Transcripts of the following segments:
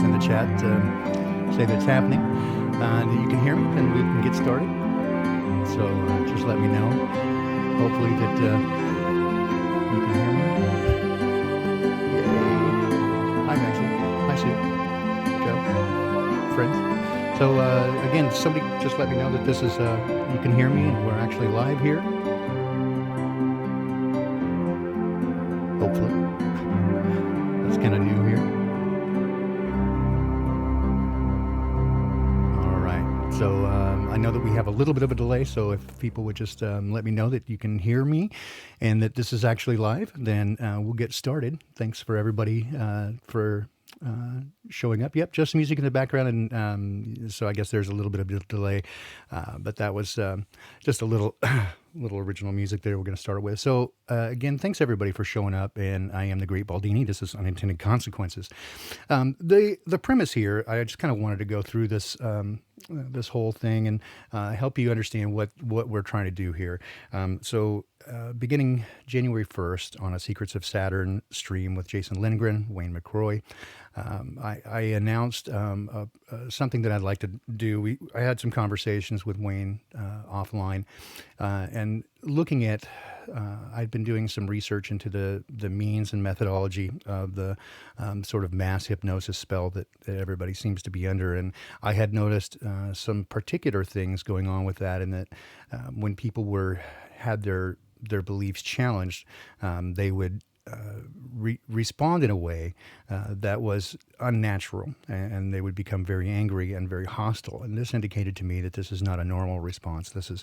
in the chat say that it's happening, that you can hear me, and we can get started. So just let me know. Hopefully that you can hear me. Yay. Hi, Maxie. Hi, Sue. Joe. Friends. So again, somebody just let me know that this is, you can hear me and we're actually live here. Hopefully. That's kind of new here. All right. So I know that we have a little bit of a delay, so if people would just let me know that you can hear me and that this is actually live, then we'll get started. Thanks for everybody for showing up. Yep, just music in the background, and so I guess there's a little bit of a delay, but that was just a little little original music there we're going to start with. So again, thanks everybody for showing up, and I am the great Baldini. This is Unintended Consequences. The premise here, I just kind of wanted to go through this this whole thing and help you understand what we're trying to do here. Beginning January 1st on a Secrets of Saturn stream with Jason Lindgren, Wayne McCroy, I announced something that I'd like to do. I had some conversations with Wayne offline, and looking at, I'd been doing some research into the means and methodology of the sort of mass hypnosis spell that everybody seems to be under. And I had noticed some particular things going on with that, and that when people had their beliefs challenged, they would respond in a way that was unnatural, and they would become very angry and very hostile. And this indicated to me that this is not a normal response. This is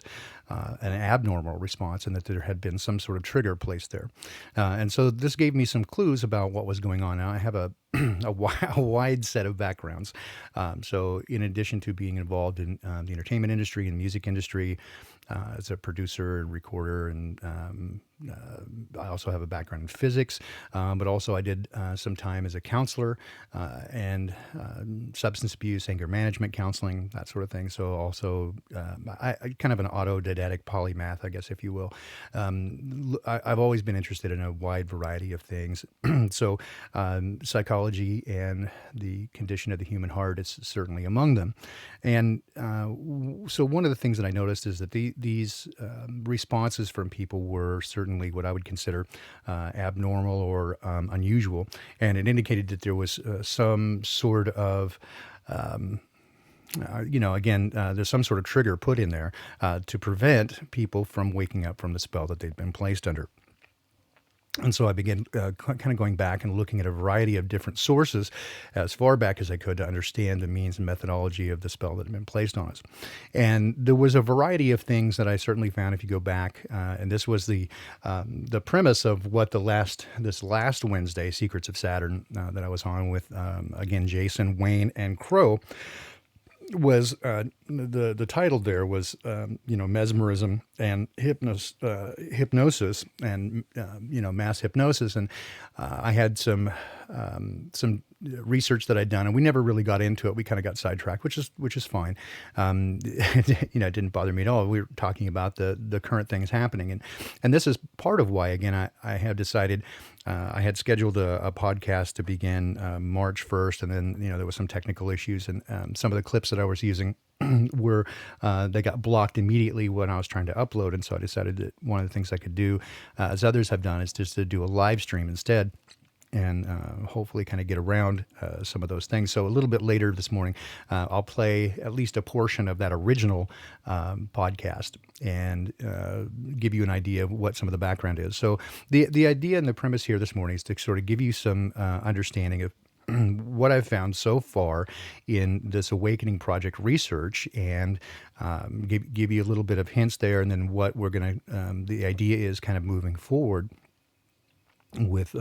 an abnormal response, and that there had been some sort of trigger placed there. And so this gave me some clues about what was going on. Now, I have a wide set of backgrounds. So in addition to being involved in the entertainment industry and music industry, as a producer and recorder, and I also have a background in physics, but also I did some time as a counselor and substance abuse, anger management counseling, that sort of thing. So also I kind of an autodidact polymath, I guess, if you will. I've always been interested in a wide variety of things. So psychology and the condition of the human heart is certainly among them. And so one of the things that I noticed is that these responses from people were certainly what I would consider abnormal or unusual. And it indicated that there was some sort of there's some sort of trigger put in there to prevent people from waking up from the spell that they've been placed under. And so I began kind of going back and looking at a variety of different sources as far back as I could to understand the means and methodology of the spell that had been placed on us. And there was a variety of things that I certainly found if you go back, and this was the premise of what this last Wednesday, Secrets of Saturn, that I was on with, again, Jason, Wayne, and Crow, was the title there was mesmerism and hypnosis and mass hypnosis. And I had some research that I'd done, and we never really got into it. We kind of got sidetracked, which is fine. It didn't bother me at all. We were talking about the current things happening, and this is part of why, again, I have decided. I had scheduled a podcast to begin March 1st, and then there was some technical issues, and some of the clips that I was using were they got blocked immediately when I was trying to upload, and so I decided that one of the things I could do, as others have done, is just to do a live stream instead, and hopefully kind of get around some of those things. So a little bit later this morning, I'll play at least a portion of that original podcast and give you an idea of what some of the background is. So the idea and the premise here this morning is to sort of give you some understanding of what I've found so far in this Awakening Project research, and give you a little bit of hints there, and then what we're going to, the idea is kind of moving forward with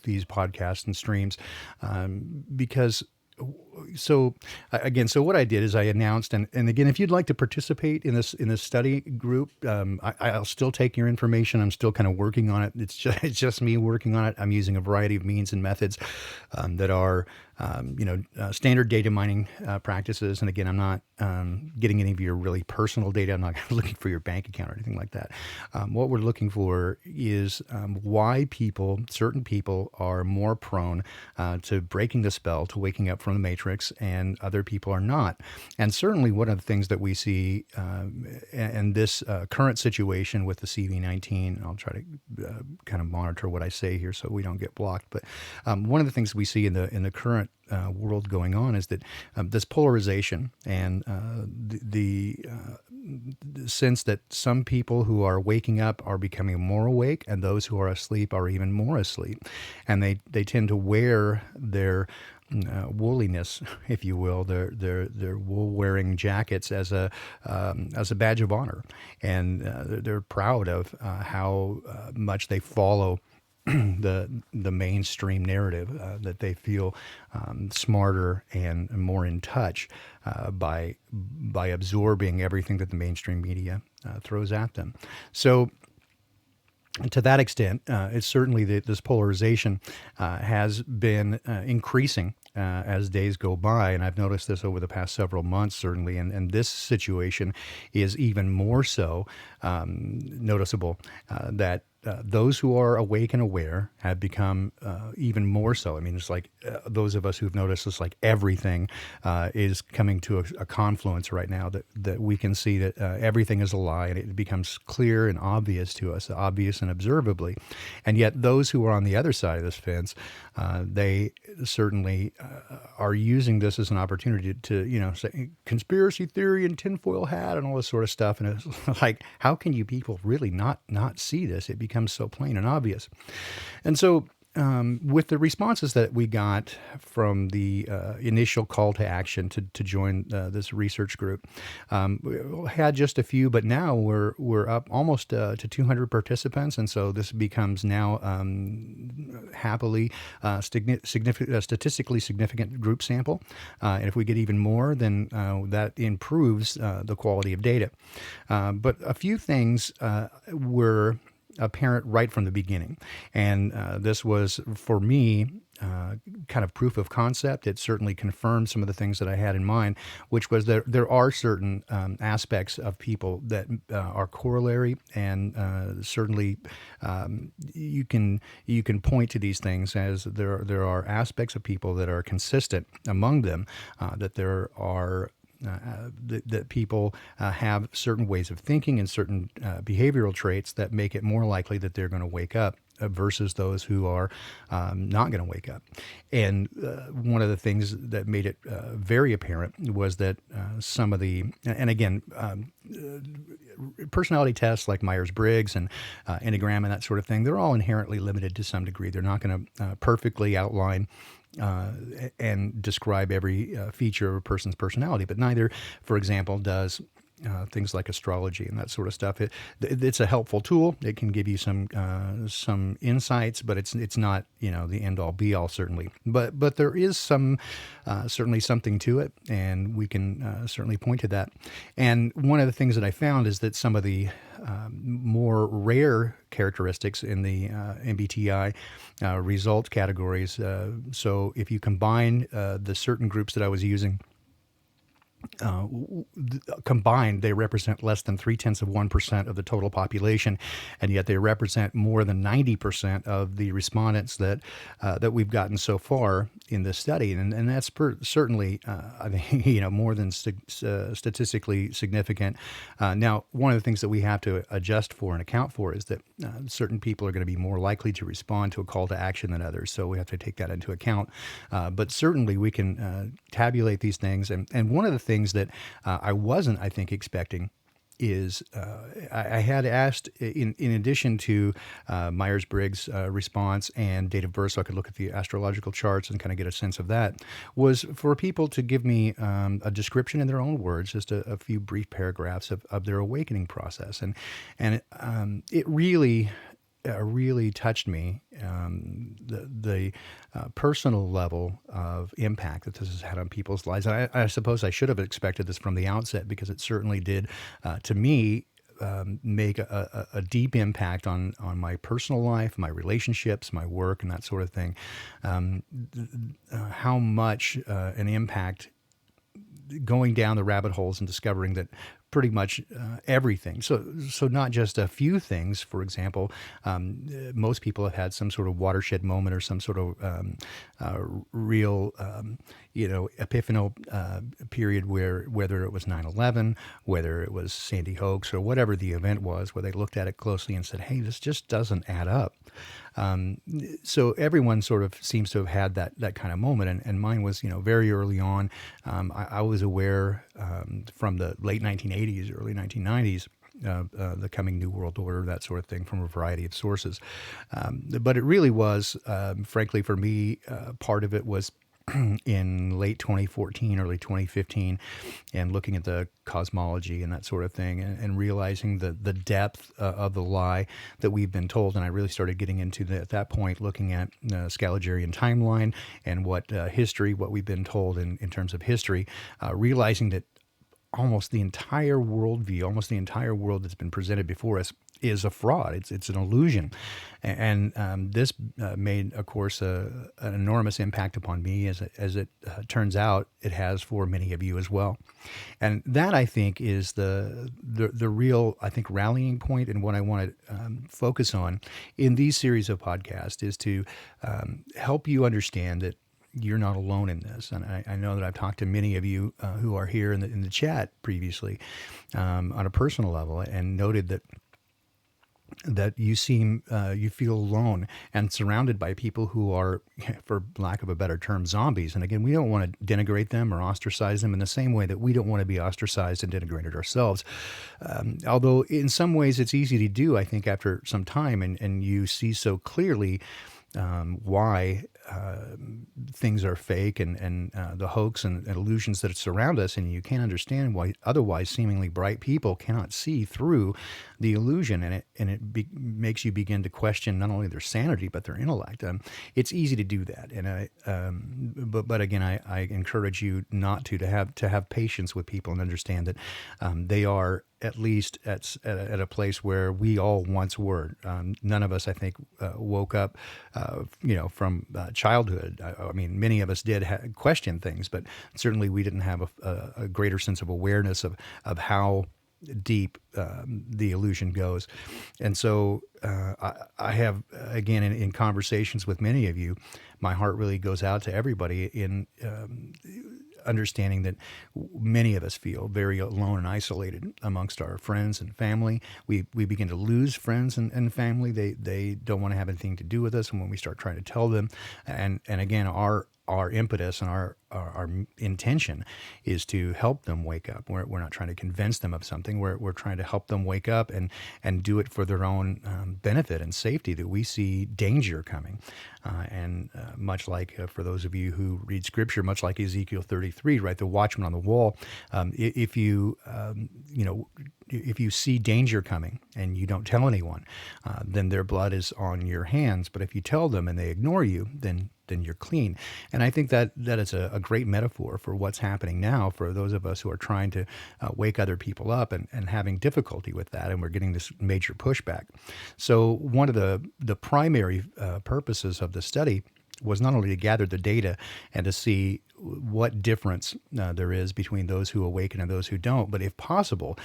these podcasts and streams, because so what I did is I announced, and again, if you'd like to participate in this study group, I'll still take your information. I'm still kind of working on it. It's just me working on it. I'm using a variety of means and methods that are standard data mining practices. And again, I'm not getting any of your really personal data. I'm not looking for your bank account or anything like that. What we're looking for is why certain people are more prone to breaking the spell, to waking up from the matrix, and other people are not. And certainly one of the things that we see in this current situation with the CV-19, I'll try to kind of monitor what I say here so we don't get blocked. But one of the things we see in the current world going on is that this polarization and the sense that some people who are waking up are becoming more awake, and those who are asleep are even more asleep, and they tend to wear their woolliness, if you will, their wool-wearing jackets as a badge of honor, and they're proud of how much they follow the mainstream narrative, that they feel smarter and more in touch by absorbing everything that the mainstream media throws at them. So to that extent, it's certainly that this polarization has been increasing as days go by, and I've noticed this over the past several months, certainly, and this situation is even more so noticeable, that those who are awake and aware have become even more so. I mean, it's like those of us who've noticed this, like everything is coming to a confluence right now, that we can see that everything is a lie, and it becomes clear and obvious to us, obvious and observably. And yet those who are on the other side of this fence, they certainly are using this as an opportunity to, say conspiracy theory and tinfoil hat and all this sort of stuff. And it's like, how can you people really not see this? It becomes so plain and obvious. And so with the responses that we got from the initial call to action to join this research group, we had just a few, but now we're up almost to 200 participants, and so this becomes now happily statistically significant group sample. And if we get even more, then that improves the quality of data. But a few things were apparent right from the beginning. And this was, for me, kind of proof of concept. It certainly confirmed some of the things that I had in mind, which was that there are certain aspects of people that are corollary, and certainly you can point to these things as there are aspects of people that are consistent among them, that there are that people have certain ways of thinking and certain behavioral traits that make it more likely that they're going to wake up versus those who are not going to wake up. And one of the things that made it very apparent was that some of the, and again, personality tests like Myers-Briggs and Enneagram and that sort of thing, they're all inherently limited to some degree. They're not going to perfectly outline and describe every feature of a person's personality, but neither, for example, does things like astrology and that sort of stuff. It's a helpful tool. It can give you some insights, but it's not the end all be all, certainly. But there is certainly something to it, and we can certainly point to that. And one of the things that I found is that some of the more rare characteristics in the MBTI result categories. So if you combine the certain groups that I was using, combined, they represent less than 0.3% of the total population, and yet they represent more than 90% of the respondents that we've gotten so far in this study, and that's certainly, I think, more than statistically significant. Now, one of the things that we have to adjust for and account for is that certain people are going to be more likely to respond to a call to action than others, so we have to take that into account. But certainly, we can tabulate these things, and one of the things that I wasn't, I think, expecting is I had asked, in addition to Myers-Briggs response and date of birth, so I could look at the astrological charts and kind of get a sense of that, was for people to give me a description in their own words, just a few brief paragraphs of their awakening process. And it really touched me, the personal level of impact that this has had on people's lives. And I suppose I should have expected this from the outset, because it certainly did, to me, make a deep impact on my personal life, my relationships, my work, and that sort of thing. How much an impact going down the rabbit holes and discovering that pretty much everything. So not just a few things. For example, most people have had some sort of watershed moment or some sort of real, epiphanal period where whether it was 9/11, whether it was Sandy Hoax, or whatever the event was, where they looked at it closely and said, "Hey, this just doesn't add up." So everyone sort of seems to have had that kind of moment, and mine was, very early on. I was aware from the late 1980s, early 1990s, the coming New World Order, that sort of thing, from a variety of sources. But it really was, frankly, for me, part of it was in late 2014, early 2015, and looking at the cosmology and that sort of thing, and realizing the depth of the lie that we've been told. And I really started getting into at that point, looking at Scaligian timeline and what we've been told in terms of history, realizing that almost the entire worldview, almost the entire world that's been presented before us is a fraud. It's an illusion. And this made, of course, an enormous impact upon me, as it turns out it has for many of you as well. And that, I think, is the real, I think, rallying point, and what I want to focus on in these series of podcasts is to help you understand that you're not alone in this. And I know that I've talked to many of you who are here in the chat previously on a personal level, and noted that you feel alone and surrounded by people who are, for lack of a better term, zombies. And again, we don't want to denigrate them or ostracize them in the same way that we don't want to be ostracized and denigrated ourselves. Although in some ways it's easy to do, I think, after some time, and you see so clearly why things are fake, and the hoax and illusions that surround us, and you can't understand why otherwise seemingly bright people cannot see through the illusion, and it makes you begin to question not only their sanity but their intellect. It's easy to do that, and but again, I encourage you not to have patience with people and understand that they are at least at a place where we all once were. None of us, I think, woke up, from childhood. I mean, many of us did question things, but certainly we didn't have a greater sense of awareness of how deep the illusion goes. And so I have, again, in conversations with many of you, my heart really goes out to everybody in understanding that many of us feel very alone and isolated amongst our friends and family. We begin to lose friends and family. They don't want to have anything to do with us, and when we start trying to tell them, and again, our impetus and our intention is to help them wake up. We're not trying to convince them of something. We're trying to help them wake up and do it for their own benefit and safety, that we see danger coming. And much like, for those of you who read Scripture, much like Ezekiel 33, right, the watchman on the wall, if you see danger coming and you don't tell anyone, then their blood is on your hands. But if you tell them and they ignore you, then you're clean. And I think that is a great metaphor for what's happening now for those of us who are trying to wake other people up and having difficulty with that, and we're getting this major pushback. So one of the primary purposes of the study was not only to gather the data and to see what difference there is between those who awaken and those who don't, but if possible,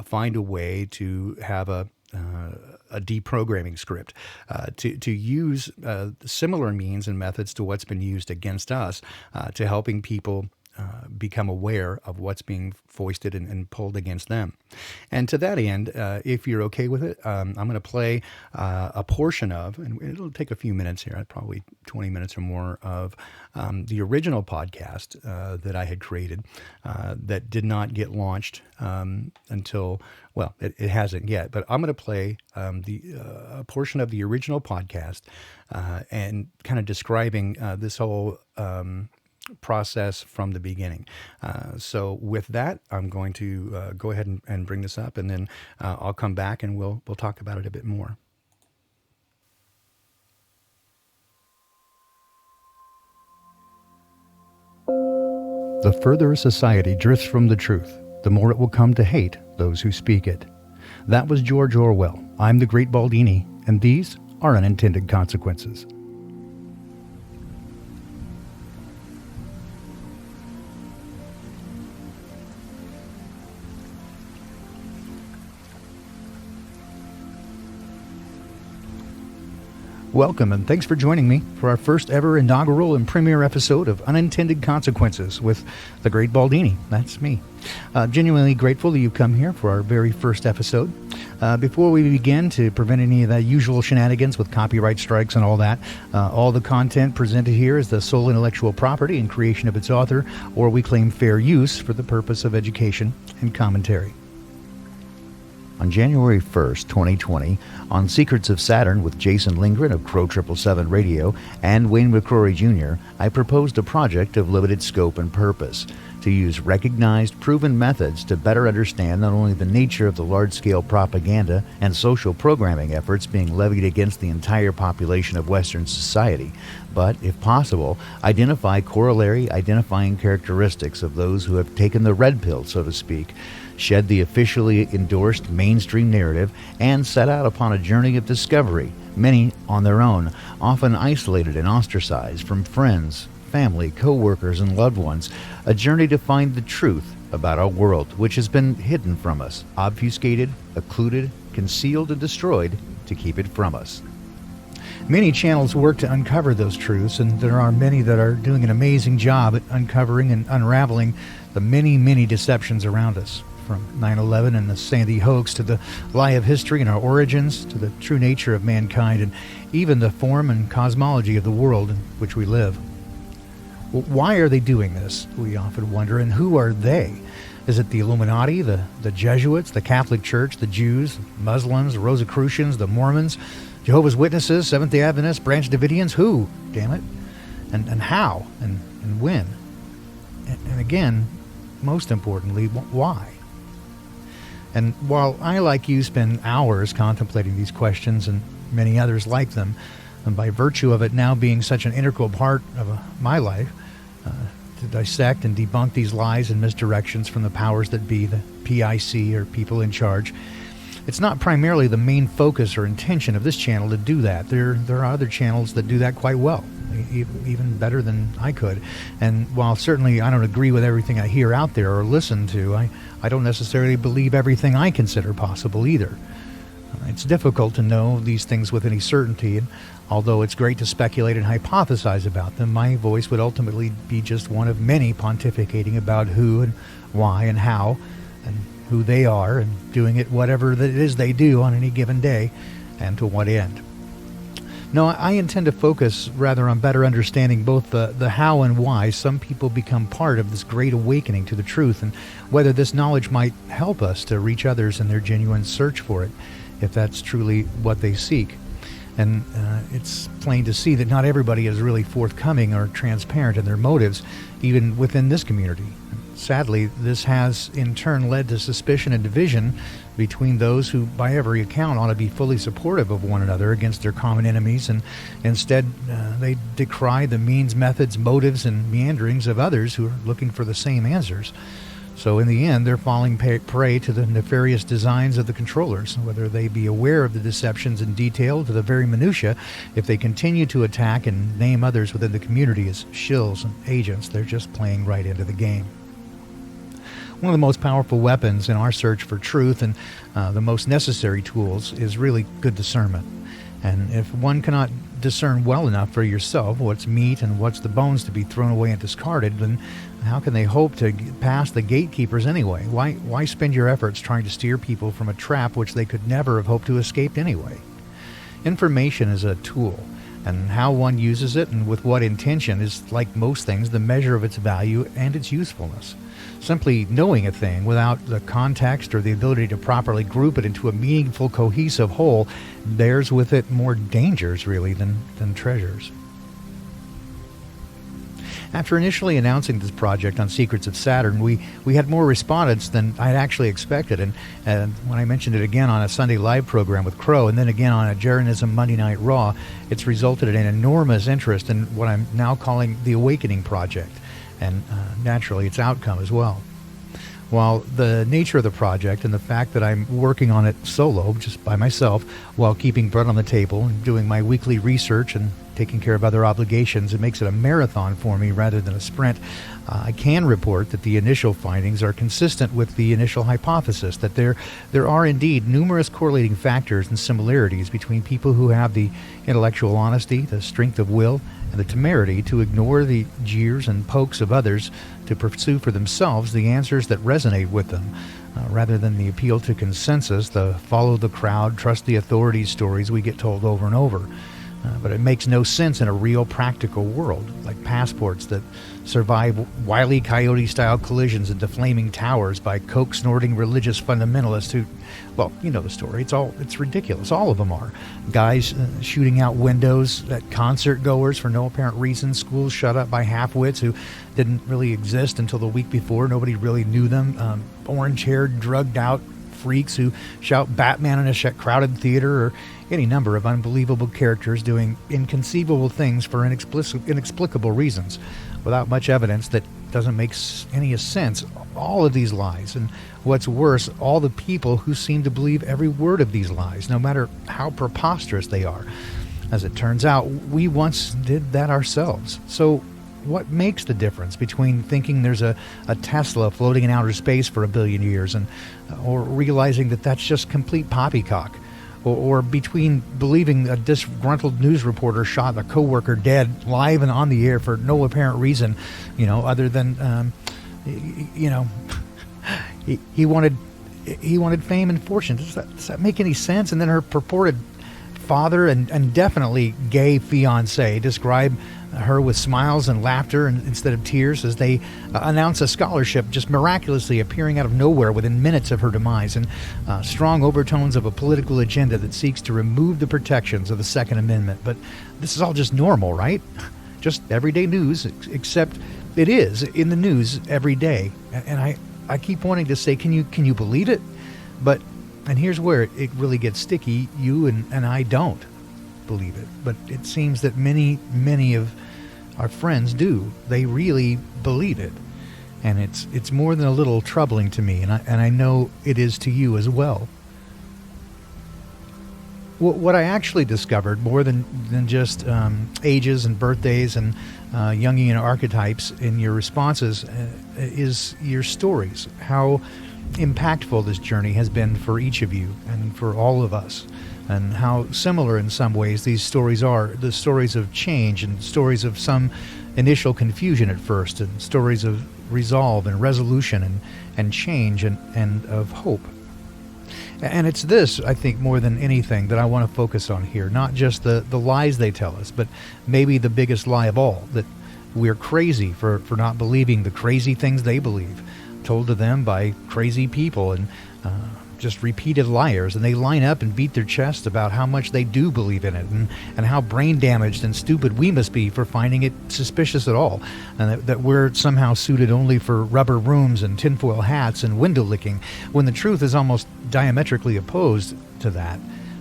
find a way to have a deprogramming script, to use similar means and methods to what's been used against us, to helping people become aware of what's being foisted and pulled against them. And to that end, if you're okay with it, I'm going to play a portion of, and it'll take a few minutes here, probably 20 minutes or more, of the original podcast that I had created that did not get launched until, well, it hasn't yet, but I'm going to play a portion of the original podcast and kind of describing this whole process from the beginning. So with that, I'm going to go ahead and bring this up, and then I'll come back and we'll talk about it a bit more. The further a society drifts from the truth, the more it will come to hate those who speak it. That was George Orwell. I'm the Great Baldini, and these are Unintended Consequences. Welcome, and thanks for joining me for our first ever inaugural and premiere episode of Unintended Consequences with the Great Baldini. That's me. Genuinely grateful that you've come here for our very first episode. Before we begin, to prevent any of the usual shenanigans with copyright strikes and all that, all the content presented here is the sole intellectual property and creation of its author, or we claim fair use for the purpose of education and commentary. On January 1st, 2020, on Secrets of Saturn with Jason Lindgren of Crow 777 Radio and Wayne McCrory Jr., I proposed a project of limited scope and purpose to use recognized, proven methods to better understand not only the nature of the large-scale propaganda and social programming efforts being levied against the entire population of Western society, but, if possible, identify corollary identifying characteristics of those who have taken the red pill, so to speak, shed the officially endorsed mainstream narrative, and set out upon a journey of discovery, many on their own, often isolated and ostracized from friends, family, co-workers, and loved ones, a journey to find the truth about our world, which has been hidden from us, obfuscated, occluded, concealed, and destroyed to keep it from us. Many channels work to uncover those truths, and there are many that are doing an amazing job at uncovering and unraveling the many, many deceptions around us. From 9/11 and the Sandy hoax to the lie of history and our origins, to the true nature of mankind, and even the form and cosmology of the world in which we live. Well, why are they doing this, we often wonder, and who are they? Is it the Illuminati, the Jesuits, the Catholic Church, the Jews, Muslims, the Rosicrucians, the Mormons, Jehovah's Witnesses, Seventh-day Adventists, Branch Davidians? Who, damn it? And how? And when? And again, most importantly, why? And while I, like you, spend hours contemplating these questions and many others like them, and by virtue of it now being such an integral part of my life, to dissect and debunk these lies and misdirections from the powers that be, the PIC or people in charge, it's not primarily the main focus or intention of this channel to do that. There are other channels that do that quite well, even better than I could. And while certainly I don't agree with everything I hear out there or listen to, I don't necessarily believe everything I consider possible either. It's difficult to know these things with any certainty, and although it's great to speculate and hypothesize about them, my voice would ultimately be just one of many pontificating about who and why and how and who they are, and doing it whatever that it is they do on any given day, and to what end. No, I intend to focus rather on better understanding both the how and why some people become part of this great awakening to the truth, and whether this knowledge might help us to reach others in their genuine search for it, if that's truly what they seek. And it's plain to see that not everybody is really forthcoming or transparent in their motives, even within this community. Sadly, this has in turn led to suspicion and division between those who, by every account, ought to be fully supportive of one another against their common enemies, and instead they decry the means, methods, motives, and meanderings of others who are looking for the same answers. So in the end, they're falling prey to the nefarious designs of the controllers, whether they be aware of the deceptions in detail to the very minutiae. If they continue to attack and name others within the community as shills and agents, they're just playing right into the game. One of the most powerful weapons in our search for truth, and the most necessary tools, is really good discernment. And if one cannot discern well enough for yourself what's meat and what's the bones to be thrown away and discarded, then how can they hope to get past the gatekeepers anyway? Why spend your efforts trying to steer people from a trap which they could never have hoped to escape anyway? Information is a tool, and how one uses it and with what intention is, like most things, the measure of its value and its usefulness. Simply knowing a thing without the context or the ability to properly group it into a meaningful, cohesive whole bears with it more dangers, really, than treasures. After initially announcing this project on Secrets of Saturn, we had more respondents than I had actually expected. And when I mentioned it again on a Sunday live program with Crow, and then again on a Jeranism Monday Night Raw, it's resulted in an enormous interest in what I'm now calling the Awakening Project, and naturally its outcome as well. While the nature of the project and the fact that I'm working on it solo, just by myself, while keeping bread on the table and doing my weekly research and taking care of other obligations, it makes it a marathon for me rather than a sprint. I can report that the initial findings are consistent with the initial hypothesis, that there are indeed numerous correlating factors and similarities between people who have the intellectual honesty, the strength of will, and the temerity to ignore the jeers and pokes of others to pursue for themselves the answers that resonate with them, rather than the appeal to consensus, the follow the crowd, trust the authorities stories we get told over and over. But it makes no sense in a real practical world, like passports that survive Wile E. Coyote-style collisions into flaming towers by coke-snorting religious fundamentalists who, well, you know the story. It's ridiculous. All of them are. Guys shooting out windows at concert goers for no apparent reason. Schools shut up by half-wits who didn't really exist until the week before. Nobody really knew them. Orange-haired, drugged-out freaks who shout Batman in a crowded theater, or any number of unbelievable characters doing inconceivable things for inexplicable reasons without much evidence that doesn't make any sense. All of these lies, and what's worse, all the people who seem to believe every word of these lies, no matter how preposterous they are. As it turns out, we once did that ourselves. So what makes the difference between thinking there's a Tesla floating in outer space for 1 billion years or realizing that that's just complete poppycock? Or between believing a disgruntled news reporter shot a coworker dead live and on the air for no apparent reason, other than, he wanted fame and fortune. Does that make any sense? And then her purported father and definitely gay fiance describe her with smiles and laughter instead of tears as they announce a scholarship just miraculously appearing out of nowhere within minutes of her demise, and strong overtones of a political agenda that seeks to remove the protections of the Second Amendment. But this is all just normal, right? Just everyday news, except it is in the news every day. And I keep wanting to say, can you believe it? And here's where it really gets sticky. You and I don't believe it. But it seems that many of our friends do. They really believe it. And it's more than a little troubling to me. And I know it is to you as well. What I actually discovered, more than just ages and birthdays and Jungian archetypes in your responses, is your stories. How impactful this journey has been for each of you and for all of us, and how similar in some ways these stories are. The stories of change and stories of some initial confusion at first, and stories of resolve and resolution and change and of hope. And it's this, I think, more than anything that I want to focus on here. Not just the lies they tell us, but maybe the biggest lie of all, that we're crazy for not believing the crazy things they believe, told to them by crazy people and just repeated liars. And they line up and beat their chest about how much they do believe in it, and how brain damaged and stupid we must be for finding it suspicious at all, and that we're somehow suited only for rubber rooms and tinfoil hats and window licking, when the truth is almost diametrically opposed to that.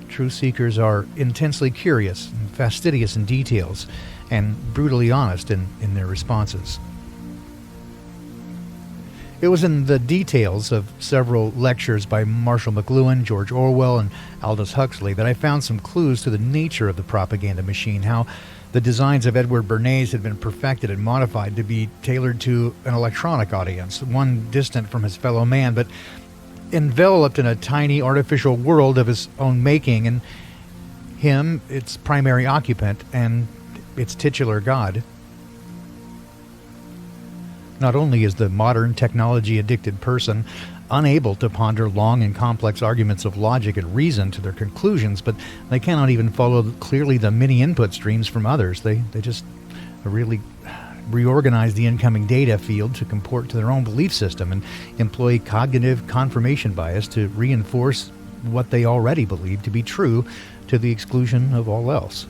Truth seekers are intensely curious and fastidious in details, and brutally honest in their responses. It was in the details of several lectures by Marshall McLuhan, George Orwell, and Aldous Huxley that I found some clues to the nature of the propaganda machine, how the designs of Edward Bernays had been perfected and modified to be tailored to an electronic audience, one distant from his fellow man, but enveloped in a tiny artificial world of his own making, and him, its primary occupant, and its titular god. Not only is the modern technology-addicted person unable to ponder long and complex arguments of logic and reason to their conclusions, but they cannot even follow clearly the many input streams from others. They just really reorganize the incoming data field to comport to their own belief system and employ cognitive confirmation bias to reinforce what they already believe to be true to the exclusion of all else.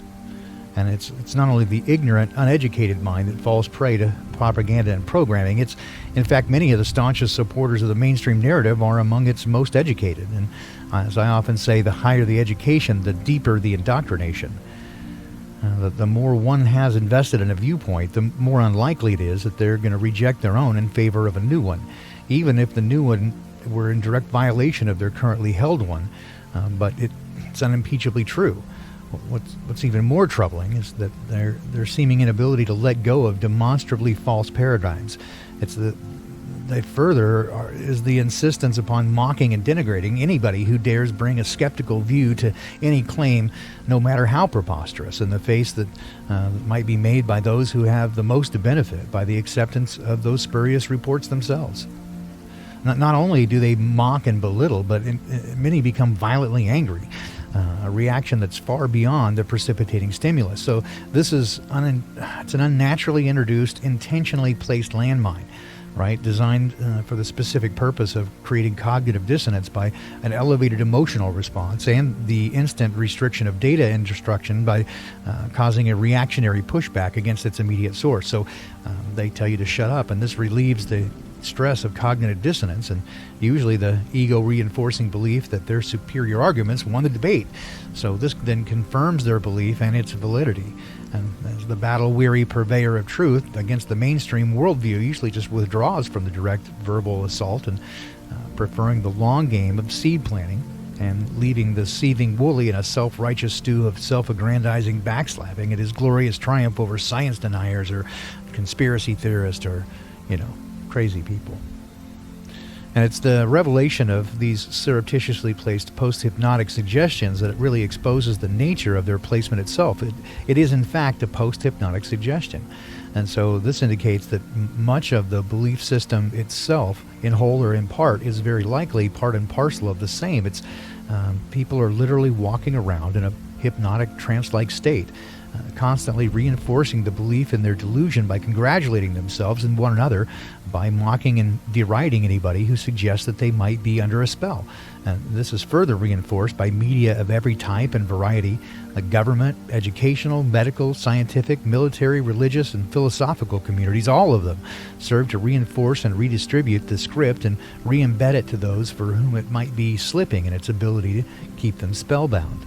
And it's not only the ignorant, uneducated mind that falls prey to propaganda and programming. It's, in fact, many of the staunchest supporters of the mainstream narrative are among its most educated. And as I often say, the higher the education, the deeper the indoctrination. The more one has invested in a viewpoint, the more unlikely it is that they're going to reject their own in favor of a new one, even if the new one were in direct violation of their currently held one. But it's unimpeachably true. What's even more troubling is that their seeming inability to let go of demonstrably false paradigms. Is the insistence upon mocking and denigrating anybody who dares bring a skeptical view to any claim, no matter how preposterous, in the face that might be made by those who have the most to benefit by the acceptance of those spurious reports themselves. Not only do they mock and belittle, but many become violently angry, a reaction that's far beyond the precipitating stimulus. So this is it's an unnaturally introduced, intentionally placed landmine, right, designed for the specific purpose of creating cognitive dissonance by an elevated emotional response and the instant restriction of data instruction by causing a reactionary pushback against its immediate source. So they tell you to shut up, and this relieves the stress of cognitive dissonance and usually the ego-reinforcing belief that their superior arguments won the debate. So this then confirms their belief and its validity. And as the battle-weary purveyor of truth against the mainstream worldview usually just withdraws from the direct verbal assault and preferring the long game of seed planting and leaving the seething woolly in a self-righteous stew of self-aggrandizing backslapping at his glorious triumph over science deniers or conspiracy theorists or, crazy people. And it's the revelation of these surreptitiously placed post-hypnotic suggestions that it really exposes the nature of their placement itself. It is, in fact, a post-hypnotic suggestion. And so this indicates that much of the belief system itself, in whole or in part, is very likely part and parcel of the same. It's people are literally walking around in a hypnotic trance-like state, constantly reinforcing the belief in their delusion by congratulating themselves and one another by mocking and deriding anybody who suggests that they might be under a spell. And this is further reinforced by media of every type and variety, like government, educational, medical, scientific, military, religious, and philosophical communities. All of them serve to reinforce and redistribute the script and re-embed it to those for whom it might be slipping in its ability to keep them spellbound.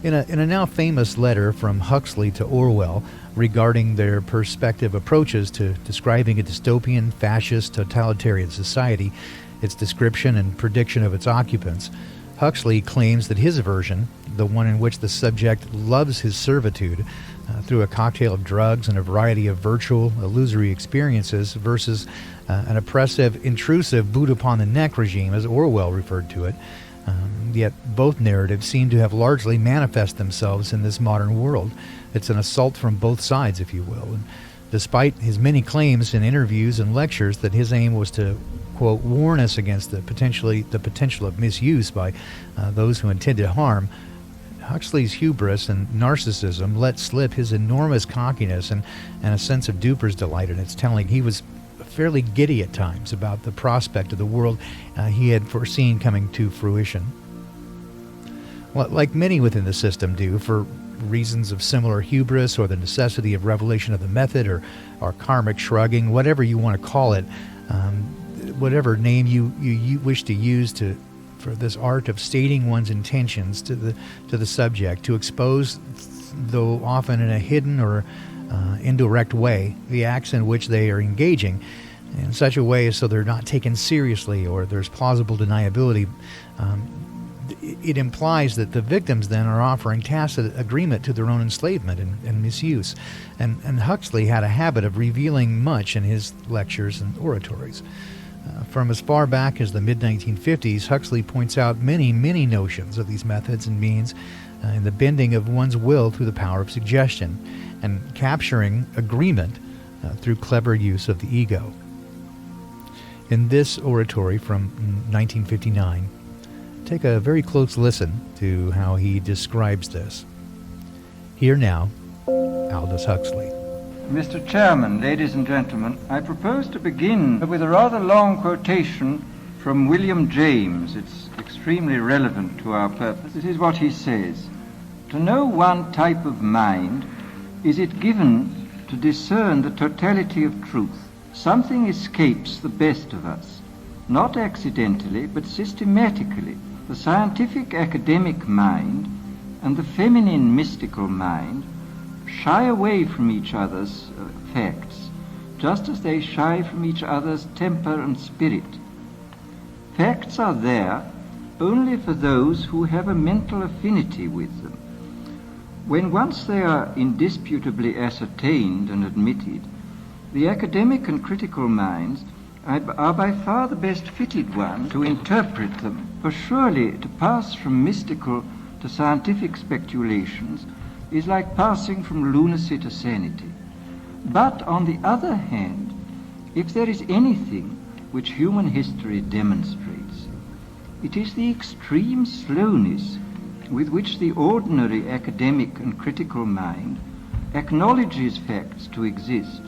In a now famous letter from Huxley to Orwell regarding their perspective approaches to describing a dystopian, fascist, totalitarian society, its description and prediction of its occupants, Huxley claims that his version, the one in which the subject loves his servitude through a cocktail of drugs and a variety of virtual, illusory experiences, versus an oppressive, intrusive boot-upon-the-neck regime, as Orwell referred to it, yet both narratives seem to have largely manifest themselves in this modern world. It's an assault from both sides, if you will. And despite his many claims in interviews and lectures that his aim was to, quote, warn us against the potential of misuse by those who intended harm, Huxley's hubris and narcissism let slip his enormous cockiness and a sense of duper's delight in its telling. He was fairly giddy at times about the prospect of the world he had foreseen coming to fruition. Well, like many within the system do, for reasons of similar hubris or the necessity of revelation of the method or karmic shrugging, whatever you want to call it, whatever name you wish to use for this art of stating one's intentions to the subject, to expose, though often in a hidden or indirect way, the acts in which they are engaging in such a way so they're not taken seriously or there's plausible deniability. It implies that the victims then are offering tacit agreement to their own enslavement and misuse. And Huxley had a habit of revealing much in his lectures and oratories. From as far back as the mid-1950s, Huxley points out many, many notions of these methods and means in the bending of one's will through the power of suggestion and capturing agreement through clever use of the ego. In this oratory from 1959, take a very close listen to how he describes this. Here now, Aldous Huxley. Mr. Chairman, ladies and gentlemen, I propose to begin with a rather long quotation from William James. It's extremely relevant to our purpose. This is what he says. To no one type of mind is it given to discern the totality of truth. Something escapes the best of us, not accidentally, but systematically. The scientific academic mind and the feminine mystical mind shy away from each other's facts just as they shy from each other's temper and spirit. Facts are there only for those who have a mental affinity with them. When once they are indisputably ascertained and admitted, the academic and critical minds are by far the best fitted ones to interpret them, for surely to pass from mystical to scientific speculations is like passing from lunacy to sanity. But on the other hand, if there is anything which human history demonstrates, it is the extreme slowness with which the ordinary academic and critical mind acknowledges facts to exist,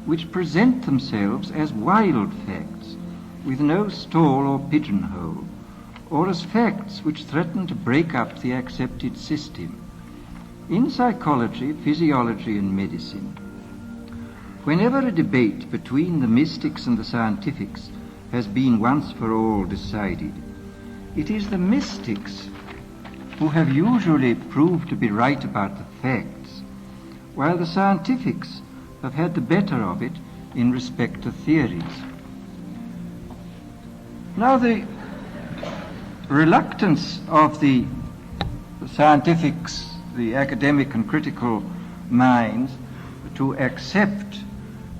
which present themselves as wild facts, with no stall or pigeonhole, or as facts which threaten to break up the accepted system. In psychology, physiology, and medicine, whenever a debate between the mystics and the scientifics has been once for all decided, it is the mystics who have usually proved to be right about the facts, while the scientifics have had the better of it in respect to theories. Now, the reluctance of the scientifics, the academic and critical minds, to accept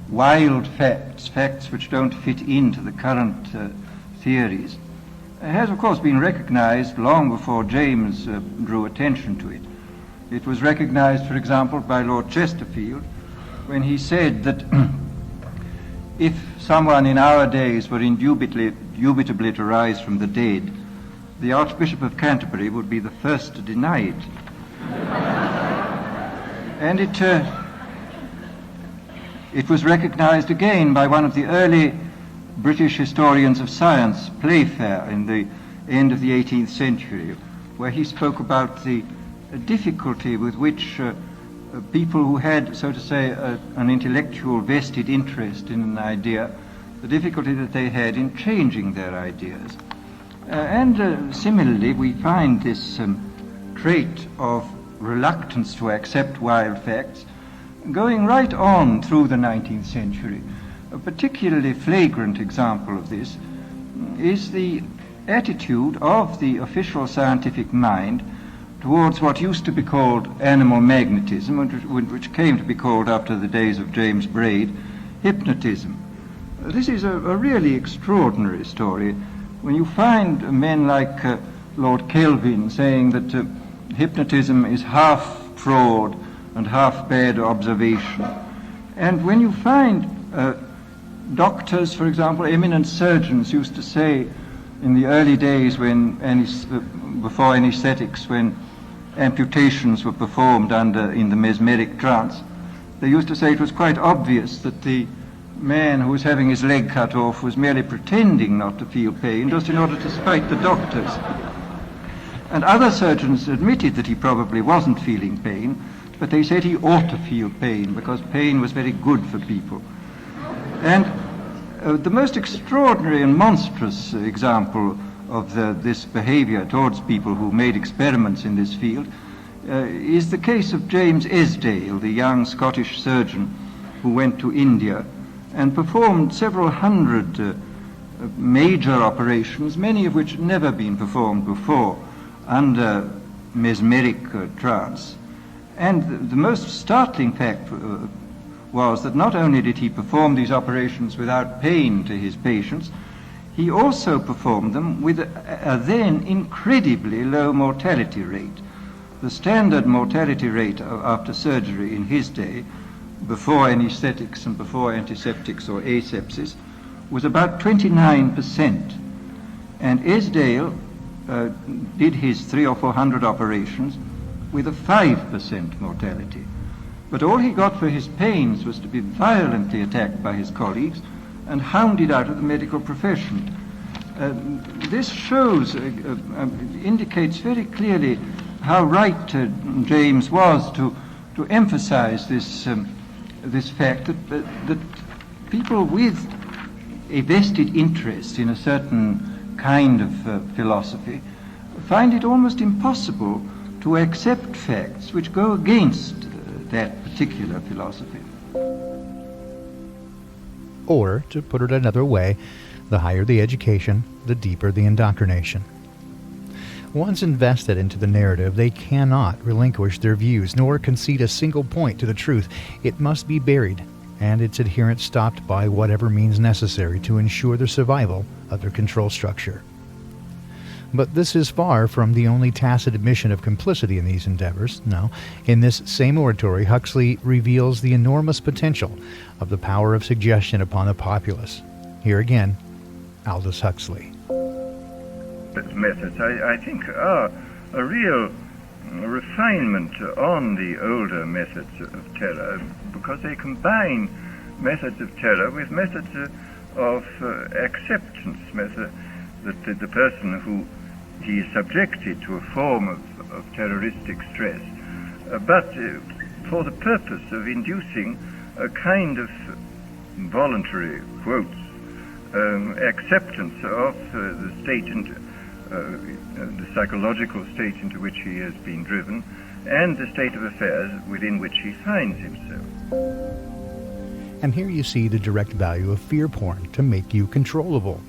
wild facts, facts which don't fit into the current theories, has of course been recognized long before James drew attention to it. It was recognized, for example, by Lord Chesterfield, when he said that if someone in our days were indubitably to rise from the dead, the Archbishop of Canterbury would be the first to deny it. And it was recognized again by one of the early British historians of science, Playfair, in the end of the 18th century, where he spoke about the difficulty with which people who had, so to say, an intellectual vested interest in an idea, the difficulty that they had in changing their ideas. And similarly, we find this trait of reluctance to accept wild facts going right on through the 19th century. A particularly flagrant example of this is the attitude of the official scientific mind towards what used to be called animal magnetism, which came to be called, after the days of James Braid, hypnotism. This is a really extraordinary story when you find men like Lord Kelvin saying that hypnotism is half fraud and half bad observation. And when you find doctors, for example, eminent surgeons used to say in the early days when before anesthetics, when amputations were performed in the mesmeric trance, they used to say it was quite obvious that the man who was having his leg cut off was merely pretending not to feel pain, just in order to spite the doctors. And other surgeons admitted that he probably wasn't feeling pain, but they said he ought to feel pain because pain was very good for people. And the most extraordinary and monstrous example of this behavior towards people who made experiments in this field is the case of James Esdale, the young Scottish surgeon who went to India and performed several hundred major operations, many of which had never been performed before, under mesmeric trance. And the most startling fact was that not only did he perform these operations without pain to his patients, he also performed them with a then incredibly low mortality rate. The standard mortality rate after surgery in his day, before anesthetics and before antiseptics or asepsis, was about 29%. And Esdale did his 300 or 400 operations with a 5% mortality. But all he got for his pains was to be violently attacked by his colleagues and hounded out of the medical profession. This shows, indicates very clearly how right James was to emphasize this fact that people with a vested interest in a certain kind of philosophy find it almost impossible to accept facts which go against that particular philosophy. Or, to put it another way, the higher the education, the deeper the indoctrination. Once invested into the narrative, they cannot relinquish their views, nor concede a single point to the truth. It must be buried, and its adherents stopped by whatever means necessary to ensure the survival of their control structure. But this is far from the only tacit admission of complicity in these endeavors. No, in this same oratory, Huxley reveals the enormous potential of the power of suggestion upon the populace. Here again, Aldous Huxley. Methods, I think, are a real refinement on the older methods of terror, because they combine methods of terror with methods of acceptance, that the person who he is subjected to a form of terroristic stress, but for the purpose of inducing a kind of voluntary, quotes, acceptance of the state and the psychological state into which he has been driven, and the state of affairs within which he finds himself. And here you see the direct value of fear porn to make you controllable.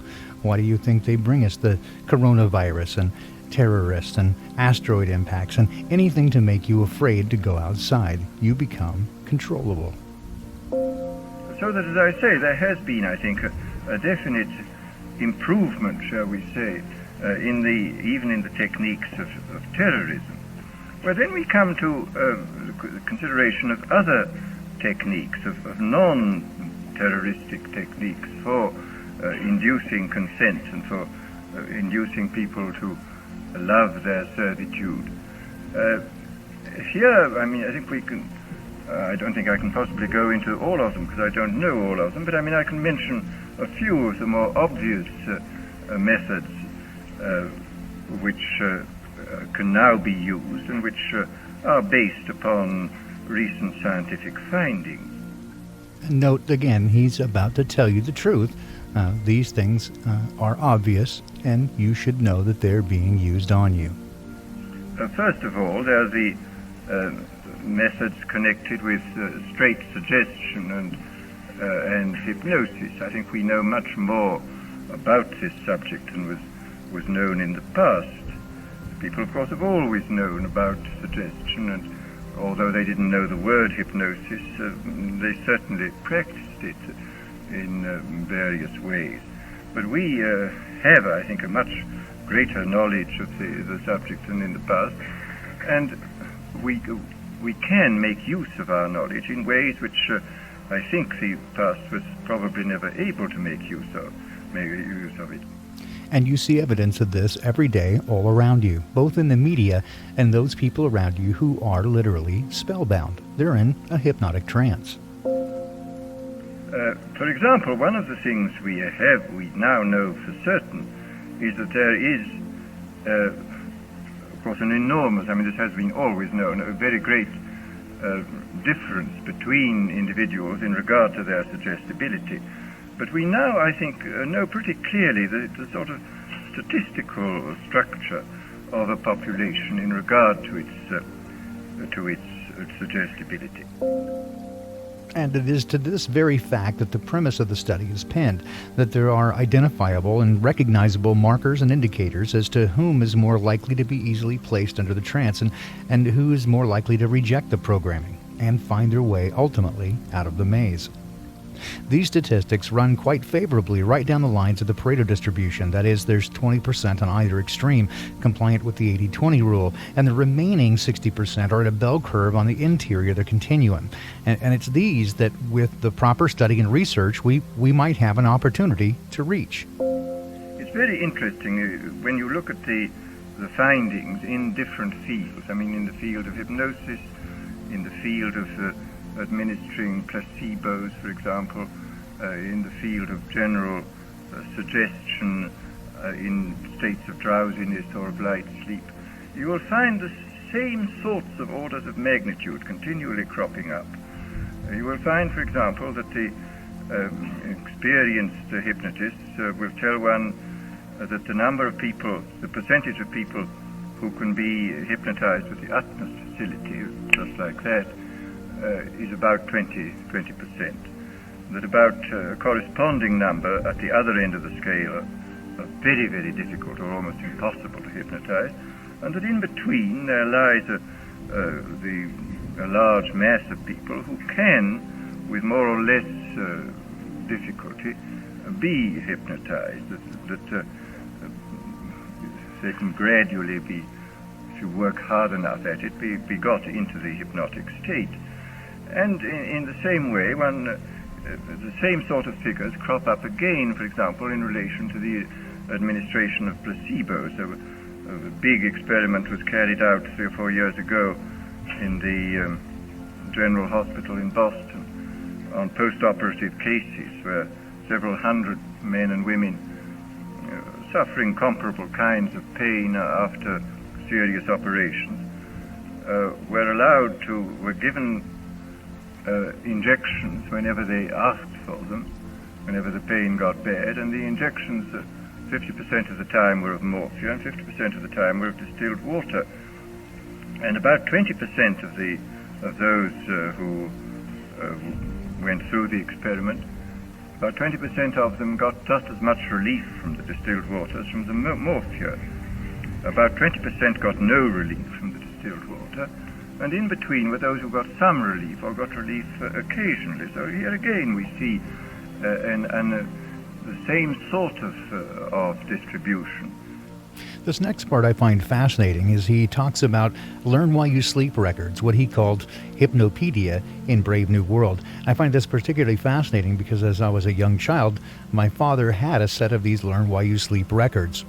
Why do you think they bring us the coronavirus and terrorists and asteroid impacts and anything to make you afraid to go outside? You become controllable. So that, as I say, there has been, I think, a definite improvement, shall we say, even in the techniques of terrorism. Well, then we come to the consideration of other techniques, of non-terroristic techniques for inducing consent and for inducing people to love their servitude. Here, I think we can, I don't think I can possibly go into all of them because I don't know all of them, but I can mention a few of the more obvious methods which can now be used and which are based upon recent scientific findings. Note again, he's about to tell you the truth. These things are obvious, and you should know that they're being used on you. First of all, there are the methods connected with straight suggestion and hypnosis. I think we know much more about this subject than was known in the past. People, of course, have always known about suggestion, and although they didn't know the word hypnosis, they certainly practiced it in various ways. But we have, I think, a much greater knowledge of the subject than in the past, and we can make use of our knowledge in ways which I think the past was probably never able to make use of it. And you see evidence of this every day all around you, both in the media and those people around you who are literally spellbound. They're in a hypnotic trance. For example, one of the things we now know for certain is that there is, of course, an enormous, this has been always known, a very great difference between individuals in regard to their suggestibility. But we now, I think, know pretty clearly the sort of statistical structure of a population in regard to its suggestibility. And it is to this very fact that the premise of the study is pinned, that there are identifiable and recognizable markers and indicators as to whom is more likely to be easily placed under the trance and who is more likely to reject the programming and find their way ultimately out of the maze. These statistics run quite favorably right down the lines of the Pareto distribution. That is, there's 20% on either extreme, compliant with the 80-20 rule, and the remaining 60% are at a bell curve on the interior of the continuum. And it's these that, with the proper study and research, we might have an opportunity to reach. It's very interesting when you look at the findings in different fields. In the field of hypnosis, in the field of administering placebos, for example, in the field of general suggestion in states of drowsiness or of light sleep, you will find the same sorts of orders of magnitude continually cropping up. You will find, for example, that the experienced hypnotists will tell one that the number of people, the percentage of people who can be hypnotized with the utmost facility, just like that, is about 20%. that about a corresponding number at the other end of the scale are very, very difficult or almost impossible to hypnotize, and that in between there lies a large mass of people who can, with more or less difficulty, be hypnotized, that they can gradually be, if you work hard enough at it, be got into the hypnotic state. And in the same way, the same sort of figures crop up again, for example, in relation to the administration of placebos. A big experiment was carried out 3 or 4 years ago in the General Hospital in Boston on post-operative cases where several hundred men and women suffering comparable kinds of pain after serious operations were given injections whenever they asked for them, whenever the pain got bad, and the injections 50% of the time were of morphia and 50% of the time were of distilled water. And about 20% of those who went through the experiment, about 20% of them got just as much relief from the distilled water as from the morphia. About 20% got no relief from the distilled water, and in between were those who got some relief or got relief occasionally. So here again we see the same sort of distribution. This next part I find fascinating is he talks about Learn While You Sleep records, what he called hypnopedia in Brave New World. I find this particularly fascinating because as I was a young child, my father had a set of these Learn While You Sleep records.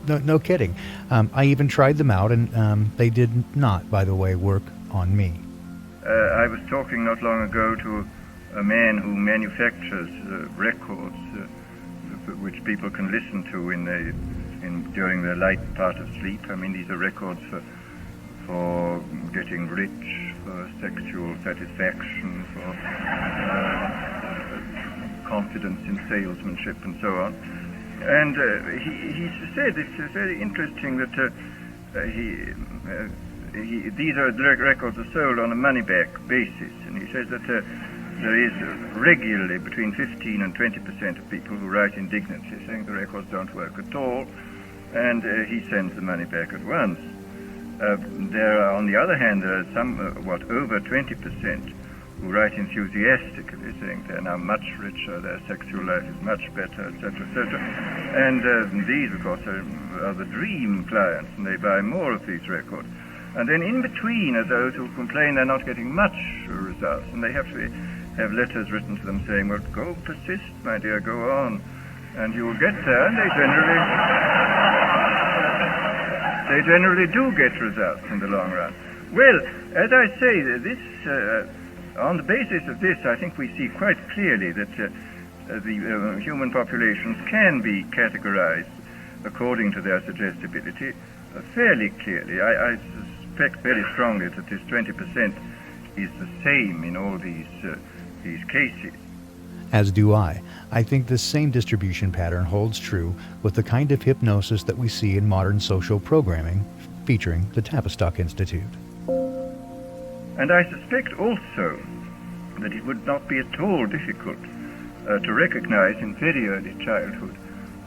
No kidding. I even tried them out, and they did not, by the way, work on me. I was talking not long ago to a man who manufactures records which people can listen to during the light part of sleep. I mean, these are records for getting rich, for sexual satisfaction, for confidence in salesmanship, and so on. And he said it's very interesting that these records are sold on a money-back basis, and he says that there is regularly between 15 and 20% of people who write indignantly saying the records don't work at all, and he sends the money back at once. There are, on the other hand, there are some, over 20% who write enthusiastically, saying they're now much richer, their sexual life is much better, etc., etc. And these, of course, are the dream clients, and they buy more of these records. And then in between are those who complain they're not getting much results, and they have to have letters written to them saying, well, go persist, my dear, go on, and you will get there. And they generally do get results in the long run. Well, as I say, this on the basis of this, I think we see quite clearly that the human populations can be categorized according to their suggestibility fairly clearly. I suspect very strongly that this 20% is the same in all these cases. As do I. I think this same distribution pattern holds true with the kind of hypnosis that we see in modern social programming featuring the Tavistock Institute. And I suspect also that it would not be at all difficult to recognize in very early childhood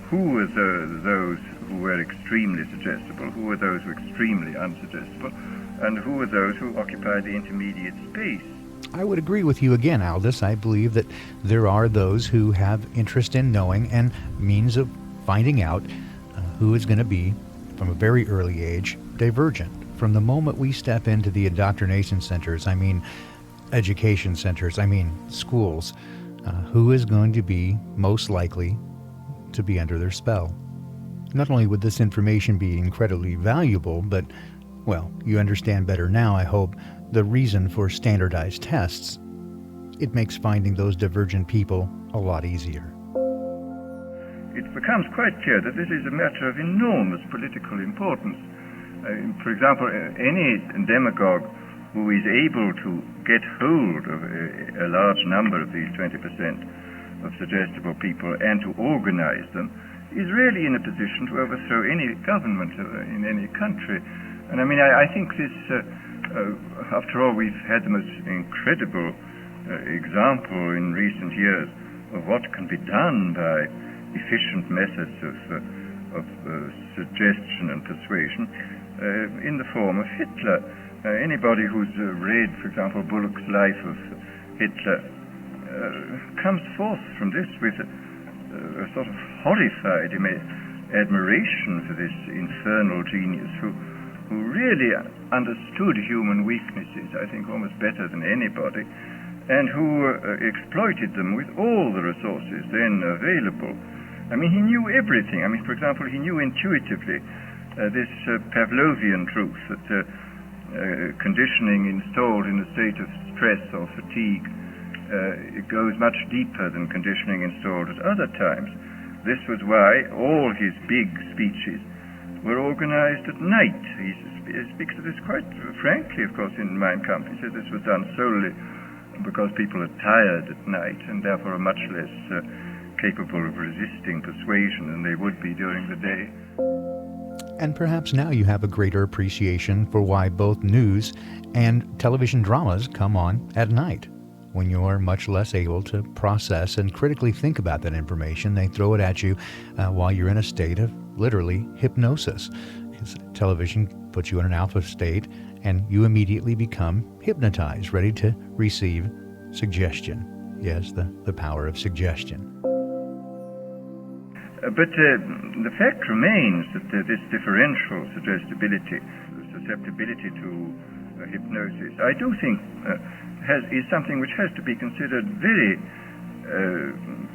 who were those who were extremely suggestible, who were those who were extremely unsuggestible, and who were those who occupied the intermediate space. I would agree with you again, Aldous. I believe that there are those who have interest in knowing and means of finding out who is going to be, from a very early age, divergent. From the moment we step into the indoctrination centers, I mean education centers, I mean schools, who is going to be most likely to be under their spell. Not only would this information be incredibly valuable, but, well, you understand better now, I hope, the reason for standardized tests. It makes finding those divergent people a lot easier. It becomes quite clear that this is a matter of enormous political importance. For example, any demagogue who is able to get hold of a large number of these 20% of suggestible people and to organize them is really in a position to overthrow any government in any country. And I mean, I think this, after all, we've had the most incredible example in recent years of what can be done by efficient methods of suggestion and persuasion in the form of Hitler. Anybody who's read, for example, Bullock's Life of Hitler comes forth from this with a sort of horrified admiration for this infernal genius who really understood human weaknesses, I think, almost better than anybody, and who exploited them with all the resources then available. I mean, he knew everything. I mean, for example, he knew intuitively this Pavlovian truth that conditioning installed in a state of stress or fatigue it goes much deeper than conditioning installed at other times. This was why all his big speeches were organized at night. He speaks of this quite frankly, of course, in Mein Kampf. He said this was done solely because people are tired at night and therefore are much less capable of resisting persuasion than they would be during the day. And perhaps now you have a greater appreciation for why both news and television dramas come on at night, when you're much less able to process and critically think about that information. They throw it at you while you're in a state of literally hypnosis. Television puts you in an alpha state, and you immediately become hypnotized, ready to receive suggestion. Yes, the power of suggestion. But the fact remains that this differential suggestibility, susceptibility to hypnosis, I do think is something which has to be considered very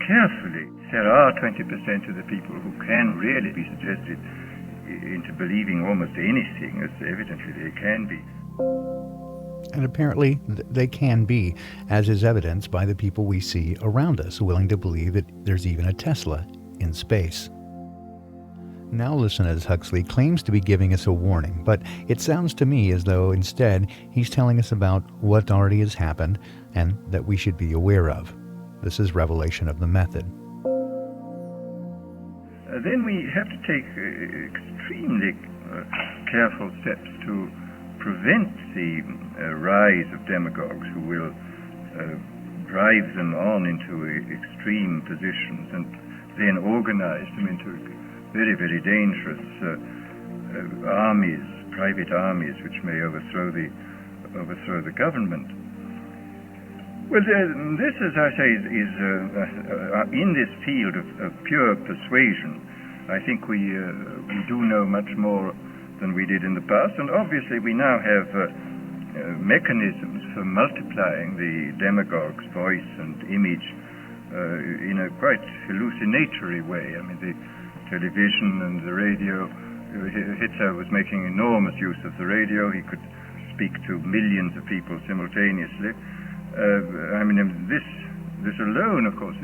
carefully. There are 20% of the people who can really be suggested into believing almost anything, as evidently they can be. And apparently they can be, as is evidenced by the people we see around us, willing to believe that there's even a Tesla in space. Now listen as Huxley claims to be giving us a warning, but it sounds to me as though instead he's telling us about what already has happened and that we should be aware of. This is revelation of the method. Then we have to take extremely careful steps to prevent the rise of demagogues who will drive them on into extreme positions and then organize them into very, very dangerous armies, private armies, which may overthrow the government. Well, this, as I say, is in this field of pure persuasion. I think we do know much more than we did in the past, and obviously we now have mechanisms for multiplying the demagogue's voice and image in a quite hallucinatory way. I mean, the television and the radio. Hitler was making enormous use of the radio. He could speak to millions of people simultaneously. I mean, this alone, of course,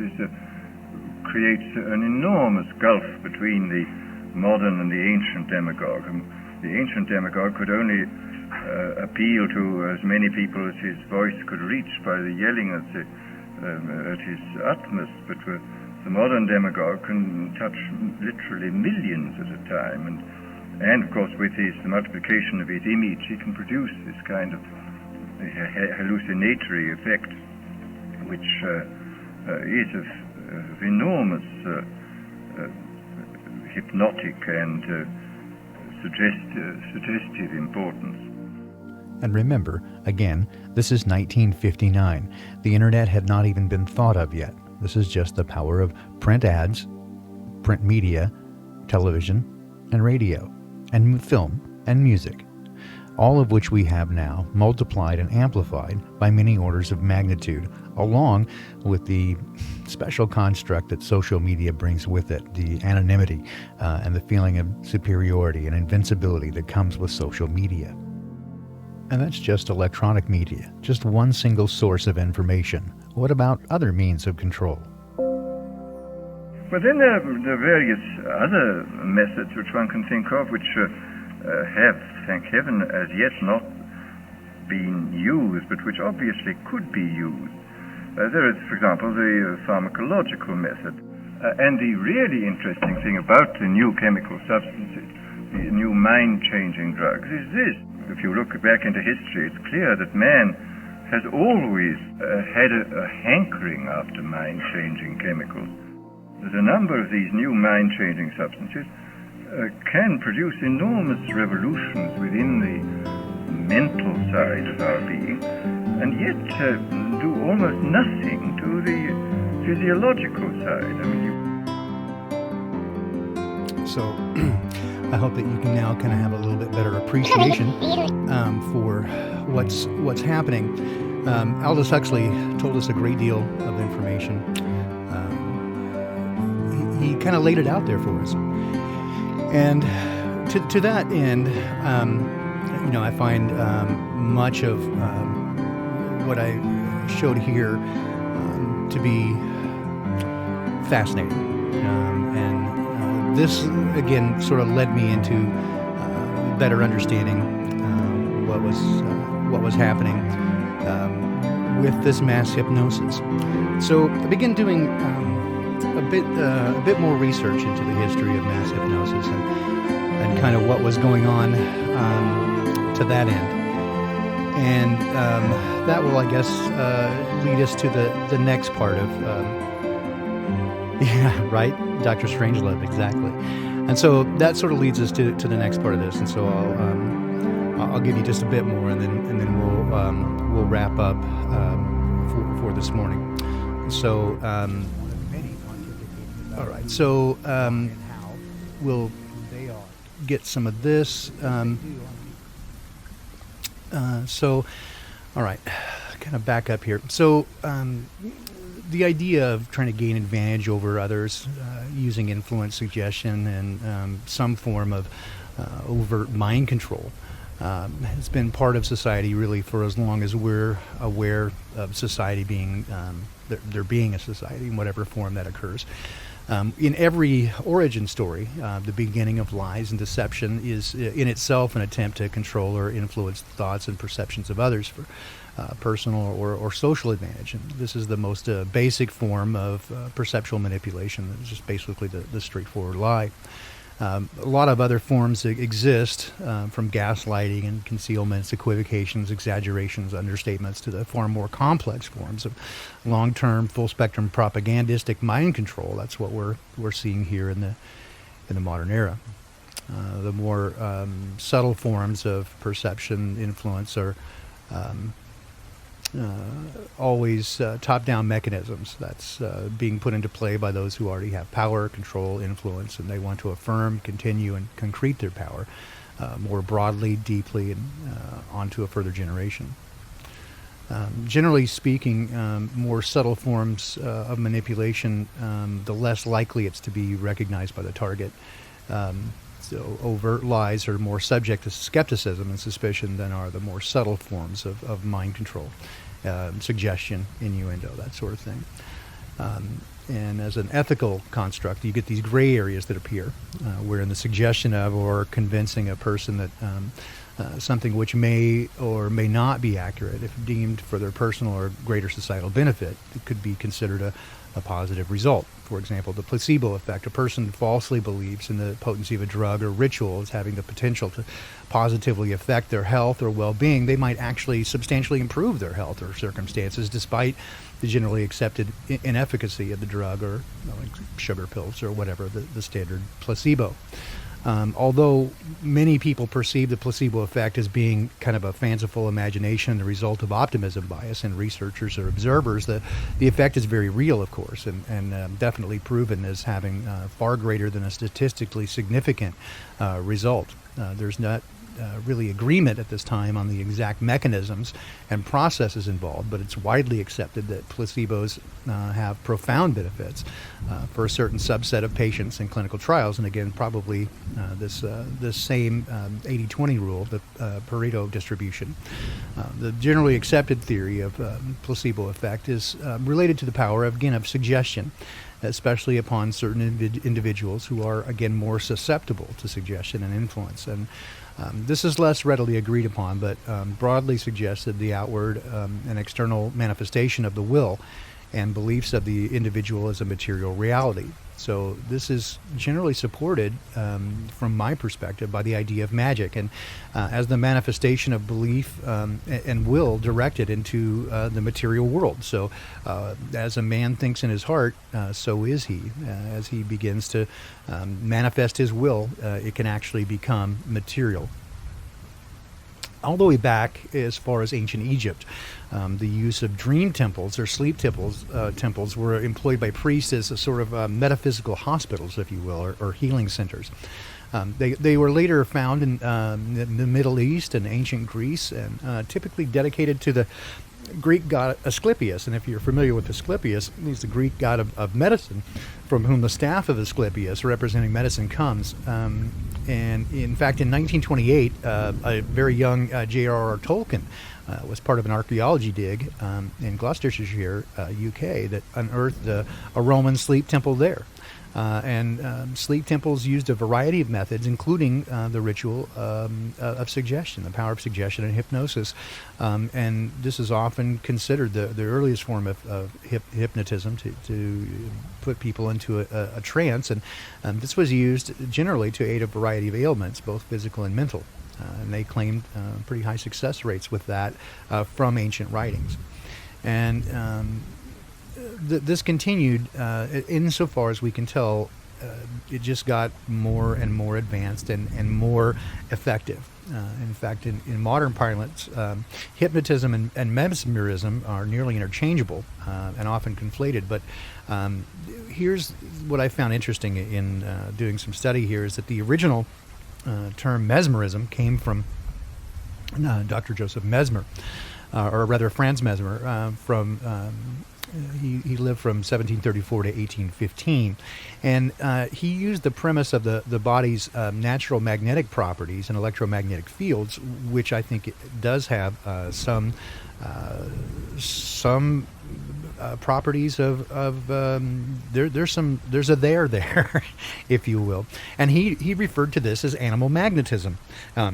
creates an enormous gulf between the modern and the ancient demagogue. The ancient demagogue could only appeal to as many people as his voice could reach by the yelling at his utmost, but the modern demagogue can touch literally millions at a time, and of course with the multiplication of his image he can produce this kind of hallucinatory effect, which is of enormous hypnotic and suggestive importance. And remember, again, this is 1959. The internet had not even been thought of yet. This is just the power of print ads, print media, television, and radio, and film, and music, all of which we have now multiplied and amplified by many orders of magnitude, along with the special construct that social media brings with it, the anonymity and the feeling of superiority and invincibility that comes with social media. And that's just electronic media, just one single source of information. What about other means of control? Well, then there are various other methods which one can think of, which have, thank heaven, as yet not been used, but which obviously could be used. There is, for example, the pharmacological method. And the really interesting thing about the new chemical substances, the new mind-changing drugs, is this. If you look back into history, it's clear that man has always had a hankering after mind-changing chemicals. That a number of these new mind-changing substances can produce enormous revolutions within the mental side of our being, and yet do almost nothing to the physiological side. I mean, So I hope that you can now kind of have a little bit better appreciation for what's happening. Aldous Huxley told us a great deal of information. He kind of laid it out there for us. And to that end, I find much of what I showed here to be fascinating. And this, again, sort of led me into better understanding what was happening with this mass hypnosis. So I began doing a bit more research into the history of mass hypnosis and kind of what was going on to that end. And that will, I guess, lead us to the next part of, right, Dr. Strangelove, exactly. And so that sort of leads us to the next part of this. And so I'll give you just a bit more, and then we'll wrap up for this morning. So. All right, so we'll get some of this. All right, kind of back up here. So the idea of trying to gain advantage over others using influence, suggestion, and some form of overt mind control has been part of society really for as long as we're aware of society being, there being a society in whatever form that occurs. In every origin story, the beginning of lies and deception is in itself an attempt to control or influence the thoughts and perceptions of others for personal or social advantage. And this is the most basic form of perceptual manipulation. It's just basically the straightforward lie. A lot of other forms exist, from gaslighting and concealments, equivocations, exaggerations, understatements, to the far more complex forms of long-term, full-spectrum propagandistic mind control. That's what we're seeing here in the modern era. The more subtle forms of perception influence are always top-down mechanisms that's being put into play by those who already have power, control, influence, and they want to affirm, continue, and concrete their power more broadly, deeply, and onto a further generation. Generally speaking, more subtle forms of manipulation, the less likely it's to be recognized by the target. So overt lies are more subject to skepticism and suspicion than are the more subtle forms of mind control, suggestion, innuendo, that sort of thing. And as an ethical construct, you get these gray areas that appear, where in the suggestion of or convincing a person that something which may or may not be accurate, if deemed for their personal or greater societal benefit, it could be considered a positive result. For example, the placebo effect. A person falsely believes in the potency of a drug or ritual as having the potential to positively affect their health or well-being. They might actually substantially improve their health or circumstances despite the generally accepted inefficacy of the drug, or like sugar pills or whatever, the standard placebo. Although many people perceive the placebo effect as being kind of a fanciful imagination, the result of optimism bias in researchers or observers, the effect is very real, of course, and definitely proven as having far greater than a statistically significant result. There's not really agreement at this time on the exact mechanisms and processes involved, but it's widely accepted that placebos have profound benefits for a certain subset of patients in clinical trials. And again, probably this same 80-20 rule, the Pareto distribution. The generally accepted theory of placebo effect is related to the power of suggestion, especially upon certain individuals who are, again, more susceptible to suggestion and influence. And this is less readily agreed upon, but broadly suggested the outward and external manifestation of the will and beliefs of the individual as a material reality. So this is generally supported, from my perspective, by the idea of magic, and as the manifestation of belief and will directed into the material world. So as a man thinks in his heart, so is he. As he begins to manifest his will, it can actually become material. All the way back as far as ancient Egypt, the use of dream temples or sleep temples were employed by priests as a sort of metaphysical hospitals, if you will, or healing centers. They were later found in the Middle East and ancient Greece, and typically dedicated to the Greek god Asclepius. And if you're familiar with Asclepius, he's the Greek god of medicine, from whom the staff of Asclepius, representing medicine, comes. And in fact, in 1928, a very young J.R.R. Tolkien was part of an archaeology dig in Gloucestershire, UK, that unearthed a Roman sleep temple there. Sleep temples used a variety of methods, including the ritual of suggestion, the power of suggestion and hypnosis. And this is often considered the earliest form of hypnotism to put people into a trance. And this was used generally to aid a variety of ailments, both physical and mental. And they claimed pretty high success rates with that from ancient writings. And this continued insofar as we can tell. It just got more and more advanced and more effective. In fact, in modern parlance, hypnotism and mesmerism are nearly interchangeable and often conflated. But here's what I found interesting in doing some study here, is that the original term mesmerism came from Dr. Joseph Mesmer, or rather Franz Mesmer, he lived from 1734 to 1815, and he used the premise of the body's natural magnetic properties and electromagnetic fields, which I think it does have some properties of there's a there, if you will, and he referred to this as animal magnetism.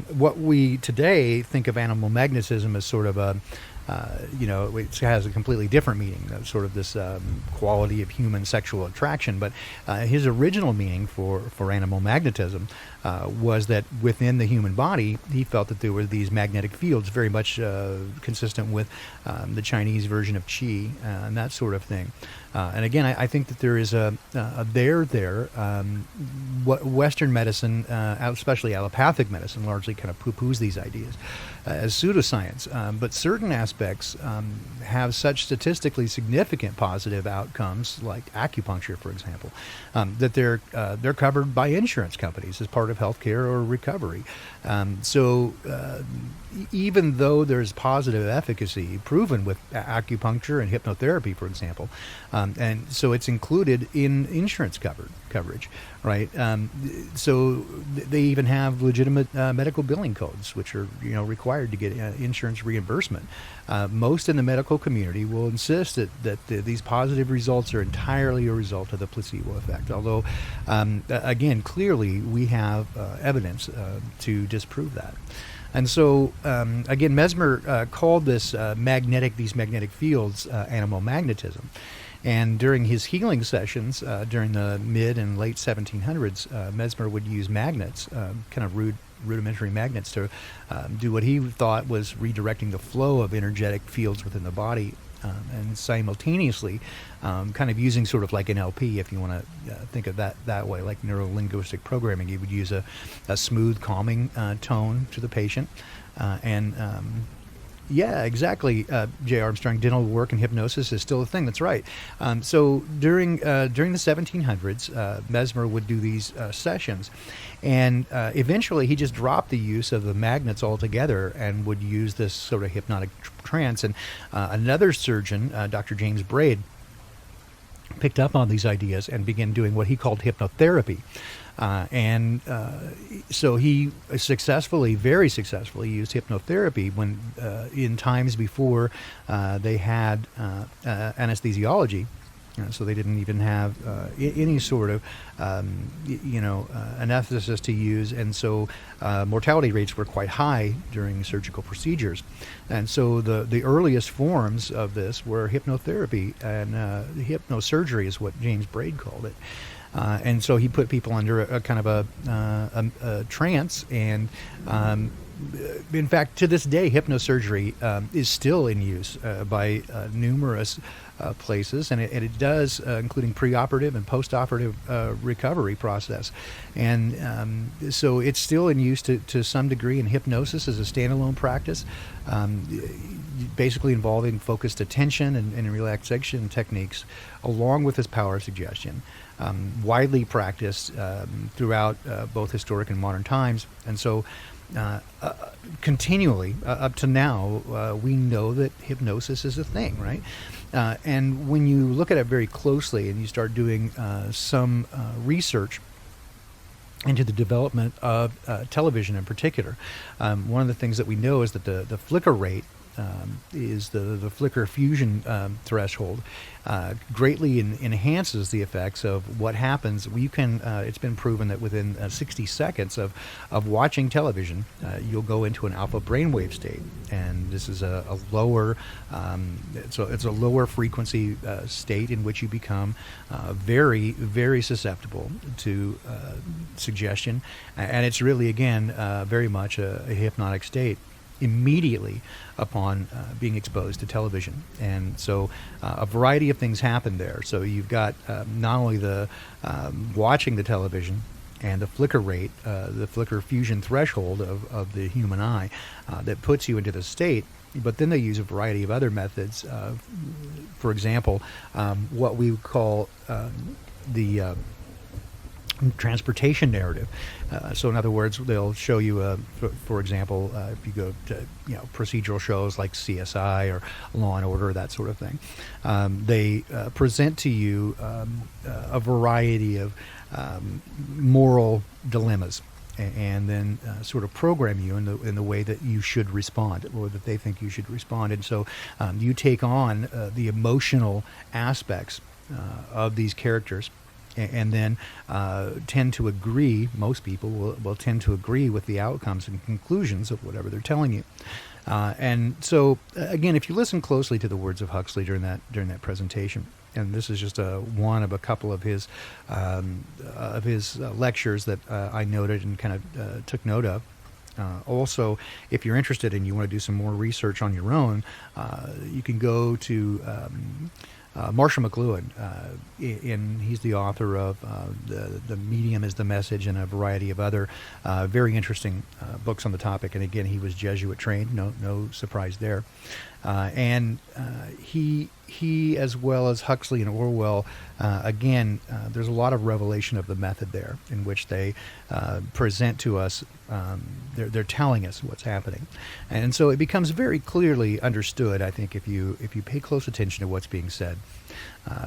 What we today think of animal magnetism as sort of a it has a completely different meaning, sort of this quality of human sexual attraction. But his original meaning for animal magnetism was that within the human body, he felt that there were these magnetic fields, very much consistent with the Chinese version of qi and that sort of thing. And again, I think that there is a there. What Western medicine, especially allopathic medicine, largely kind of poo-poos these ideas as pseudoscience. But certain aspects have such statistically significant positive outcomes, like acupuncture, for example, that they're covered by insurance companies as part of healthcare or recovery. So even though there's positive efficacy proven with acupuncture and hypnotherapy, for example, and so it's included in insurance coverage, right? So they even have legitimate medical billing codes, which are required to get insurance reimbursement. Most in the medical community will insist that these positive results are entirely a result of the placebo effect. Although, again, clearly we have evidence to disprove that. And so, again, Mesmer called this these magnetic fields animal magnetism. And during his healing sessions during the mid and late 1700s, Mesmer would use magnets, kind of rudimentary magnets, to do what he thought was redirecting the flow of energetic fields within the body, and simultaneously kind of using sort of like an LP, if you want to think of that way, like neuro-linguistic programming. He would use a smooth, calming tone to the patient. Yeah, exactly, J. Armstrong. Dental work and hypnosis is still a thing. That's right. So during the 1700s, Mesmer would do these sessions, and eventually he just dropped the use of the magnets altogether and would use this sort of hypnotic trance. And another surgeon, Dr. James Braid, picked up on these ideas and began doing what he called hypnotherapy. So he very successfully used hypnotherapy when in times before they had anesthesiology. So they didn't even have any sort of anesthetist to use, and so mortality rates were quite high during surgical procedures. And so the earliest forms of this were hypnotherapy, and hypnosurgery is what James Braid called it. And so he put people under a kind of a trance. And in fact, to this day, hypnosurgery is still in use by numerous places, and it does, including preoperative and postoperative recovery process. And so it's still in use to some degree in hypnosis as a standalone practice, basically involving focused attention and relaxation techniques, along with this power of suggestion. Widely practiced throughout both historic and modern times. And so continually, up to now, we know that hypnosis is a thing, right? And when you look at it very closely and you start doing some research into the development of television in particular, one of the things that we know is that the flicker rate is the flicker fusion threshold greatly enhances the effects of what happens. You can it's been proven that within 60 seconds of watching television, you'll go into an alpha brainwave state, and this is a lower it's a lower frequency state in which you become very, very susceptible to suggestion, and it's really, again, very much a hypnotic state immediately upon being exposed to television. And so a variety of things happen there. So you've got not only the watching the television and the flicker rate, the flicker fusion threshold of the human eye that puts you into the state, but then they use a variety of other methods. For example, what we would call the transportation narrative. So in other words, they'll show you, for example, if you go to procedural shows like CSI or Law and Order, that sort of thing, they present to you a variety of moral dilemmas, and then sort of program you in the way that you should respond, or that they think you should respond. And so you take on the emotional aspects of these characters, and then tend to agree. Most people will tend to agree with the outcomes and conclusions of whatever they're telling you. And so, again, if you listen closely to the words of Huxley during that presentation, and this is just one of a couple of his lectures that I noted and kind of took note of. Also, if you're interested and you want to do some more research on your own, you can go to Marshall McLuhan, and he's the author of The Medium is the Message, and a variety of other very interesting books on the topic. And again, he was Jesuit trained, no surprise there. And he, as well as Huxley and Orwell, again, there's a lot of revelation of the method there, in which they present to us, they're telling us what's happening. And so it becomes very clearly understood, I think, if you pay close attention to what's being said,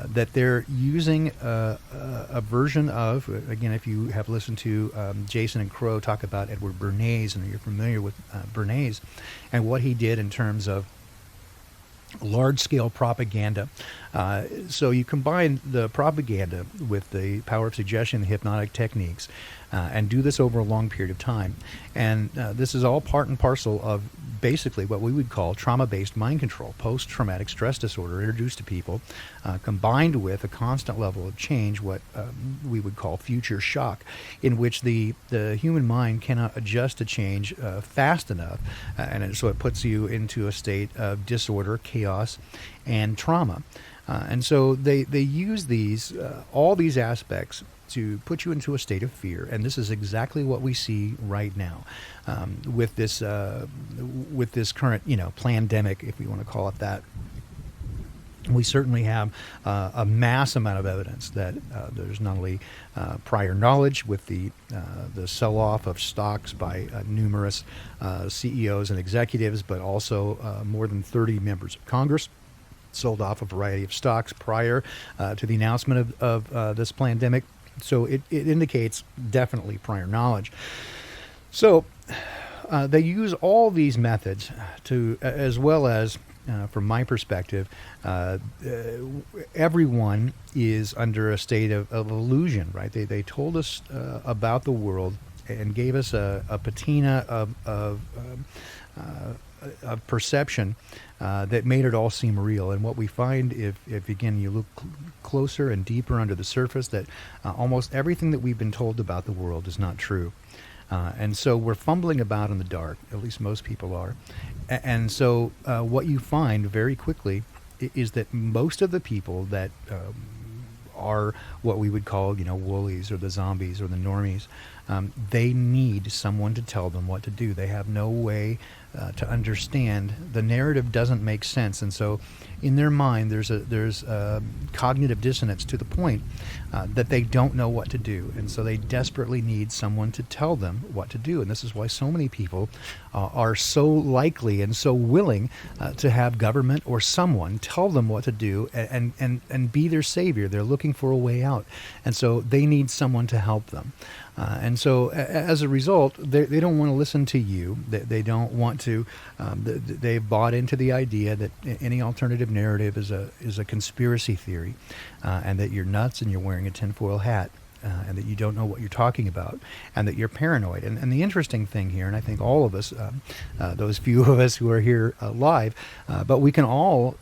that they're using a version of, again, if you have listened to Jason and Crow talk about Edward Bernays, and you're familiar with Bernays and what he did in terms of large-scale propaganda. So you combine the propaganda with the power of suggestion, the hypnotic techniques, and do this over a long period of time. And this is all part and parcel of basically what we would call trauma-based mind control, post-traumatic stress disorder introduced to people, combined with a constant level of change, what we would call future shock, in which the human mind cannot adjust to change fast enough, and so it puts you into a state of disorder, chaos, and trauma. And so they use these all these aspects to put you into a state of fear, and this is exactly what we see right now with this current pandemic, if we want to call it that. We certainly have a mass amount of evidence that there's not only prior knowledge with the sell-off of stocks by numerous CEOs and executives, but also more than 30 members of Congress sold off a variety of stocks prior to the announcement of this pandemic. So it indicates definitely prior knowledge. So they use all these methods to, as well as, from my perspective, everyone is under a state of illusion, right? They told us about the world and gave us a patina of of perception that made it all seem real. And what we find, if again you look closer and deeper under the surface, that almost everything that we've been told about the world is not true. And so we're fumbling about in the dark, at least most people are. And so what you find very quickly is that most of the people that are what we would call, woolies or the zombies or the normies, they need someone to tell them what to do. They have no way to understand. The narrative doesn't make sense, and so in their mind there's a cognitive dissonance to the point that they don't know what to do, and so they desperately need someone to tell them what to do. And this is why so many people are so likely and so willing to have government or someone tell them what to do and be their savior. They're looking for a way out, and so they need someone to help them. And so as a result, they don't want to listen to you. They don't want to. They've bought into the idea that any alternative narrative is a conspiracy theory, and that you're nuts and you're wearing a tinfoil hat, and that you don't know what you're talking about, and that you're paranoid. And the interesting thing here, and I think all of us, those few of us who are here live, but we can all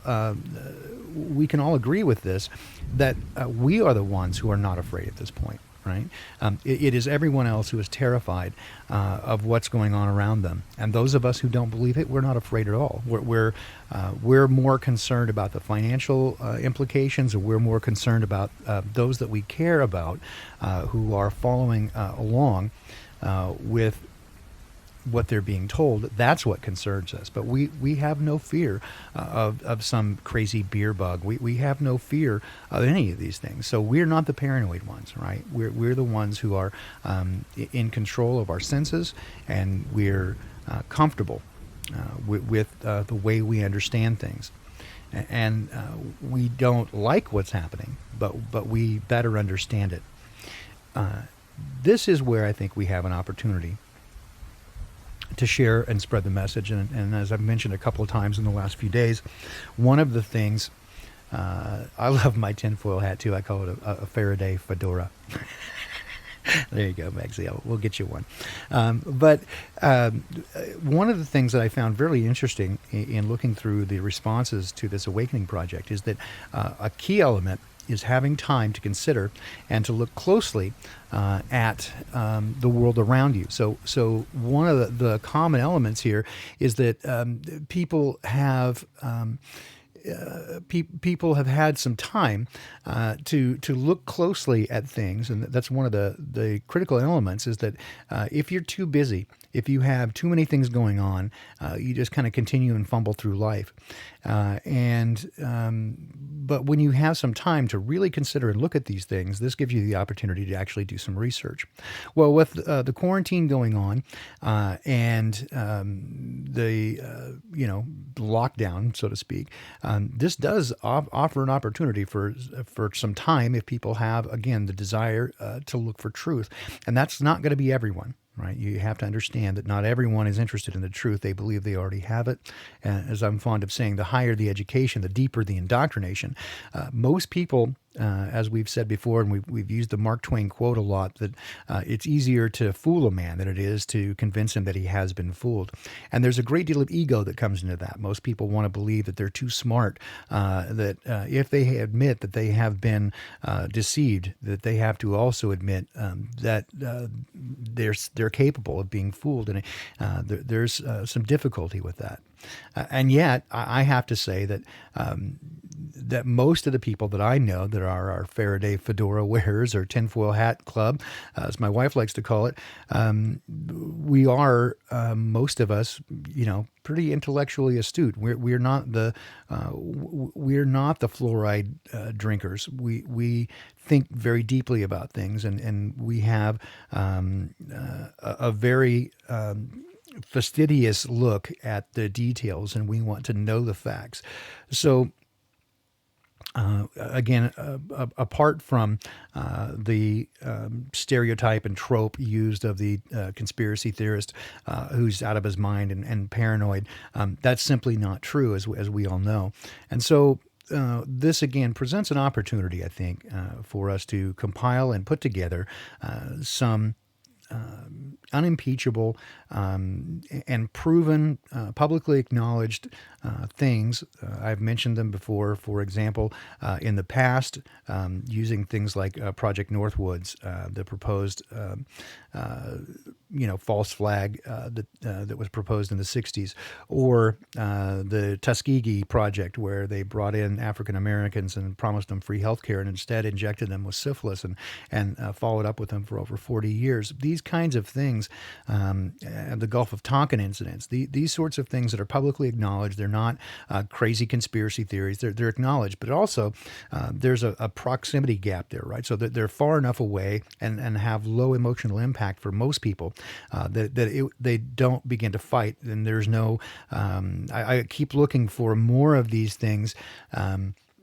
agree with this, that we are the ones who are not afraid at this point. Right? It is everyone else who is terrified of what's going on around them, and those of us who don't believe it, we're not afraid at all. We're more concerned about the financial implications, or we're more concerned about those that we care about, who are following along with what they're being told. That's what concerns us. But we have no fear of some crazy beer bug. We have no fear of any of these things. So we're not the paranoid ones, right? We're the ones who are in control of our senses, and we're comfortable with the way we understand things. And we don't like what's happening, but we better understand it. This is where I think we have an opportunity to share and spread the message. And as I've mentioned a couple of times in the last few days, one of the things, I love my tinfoil hat too. I call it a Faraday fedora. There you go, Maxie. We'll get you one. But one of the things that I found very interesting in looking through the responses to this Awakening Project is that a key element is having time to consider and to look closely at the world around you. So one of the common elements here is that people have people have had some time to look closely at things, and that's one of the critical elements. Is that if you're too busy, if you have too many things going on, you just kind of continue and fumble through life. But when you have some time to really consider and look at these things, this gives you the opportunity to actually do some research. Well, with the quarantine going on and the lockdown, so to speak, this does offer an opportunity for some time if people have, again, the desire to look for truth. And that's not going to be everyone. Right? You have to understand that not everyone is interested in the truth. They believe they already have it. And as I'm fond of saying, the higher the education, the deeper the indoctrination. Most people, as we've said before, and we've used the Mark Twain quote a lot, that it's easier to fool a man than it is to convince him that he has been fooled. And there's a great deal of ego that comes into that. Most people want to believe that they're too smart, that if they admit that they have been deceived, that they have to also admit that they're capable of being fooled. And there's some difficulty with that. And yet, I have to say that that most of the people that I know that are our Faraday fedora wearers or tinfoil hat club, as my wife likes to call it, we are most of us, pretty intellectually astute. We're not the fluoride drinkers. We think very deeply about things, and we have a very fastidious look at the details, and we want to know the facts. So again, apart from the stereotype and trope used of the conspiracy theorist who's out of his mind and paranoid, that's simply not true, as we all know. And so this again presents an opportunity, I think, for us to compile and put together some unimpeachable and proven, publicly acknowledged things. I've mentioned them before. For example, in the past, using things like Project Northwoods, the proposed, false flag that was proposed in the '60s, or the Tuskegee Project, where they brought in African Americans and promised them free health care, and instead injected them with syphilis and followed up with them for over 40 years. These kinds of things, the Gulf of Tonkin incidents, these sorts of things that are publicly acknowledged. They're not crazy conspiracy theories. They're acknowledged, but also there's a proximity gap there, right? So that they're far enough away and have low emotional impact for most people they don't begin to fight. And there's no, I keep looking for more of these things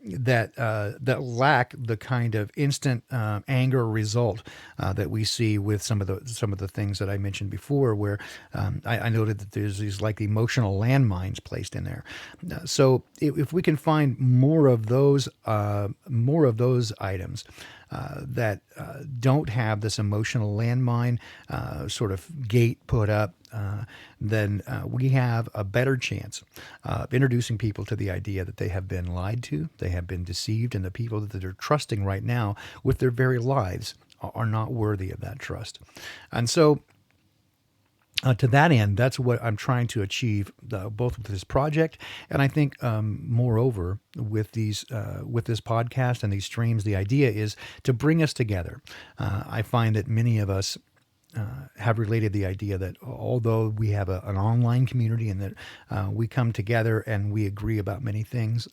that lack the kind of instant anger result that we see with some of the things that I mentioned before, where I noted that there's these like emotional landmines placed in there. So if we can find more of those items that don't have this emotional landmine sort of gate put up, then we have a better chance of introducing people to the idea that they have been lied to, they have been deceived, and the people that they're trusting right now with their very lives are not worthy of that trust. And so to that end, that's what I'm trying to achieve, both with this project, and I think, moreover, with this podcast and these streams. The idea is to bring us together. I find that many of us have related the idea that although we have an online community and that we come together and we agree about many things,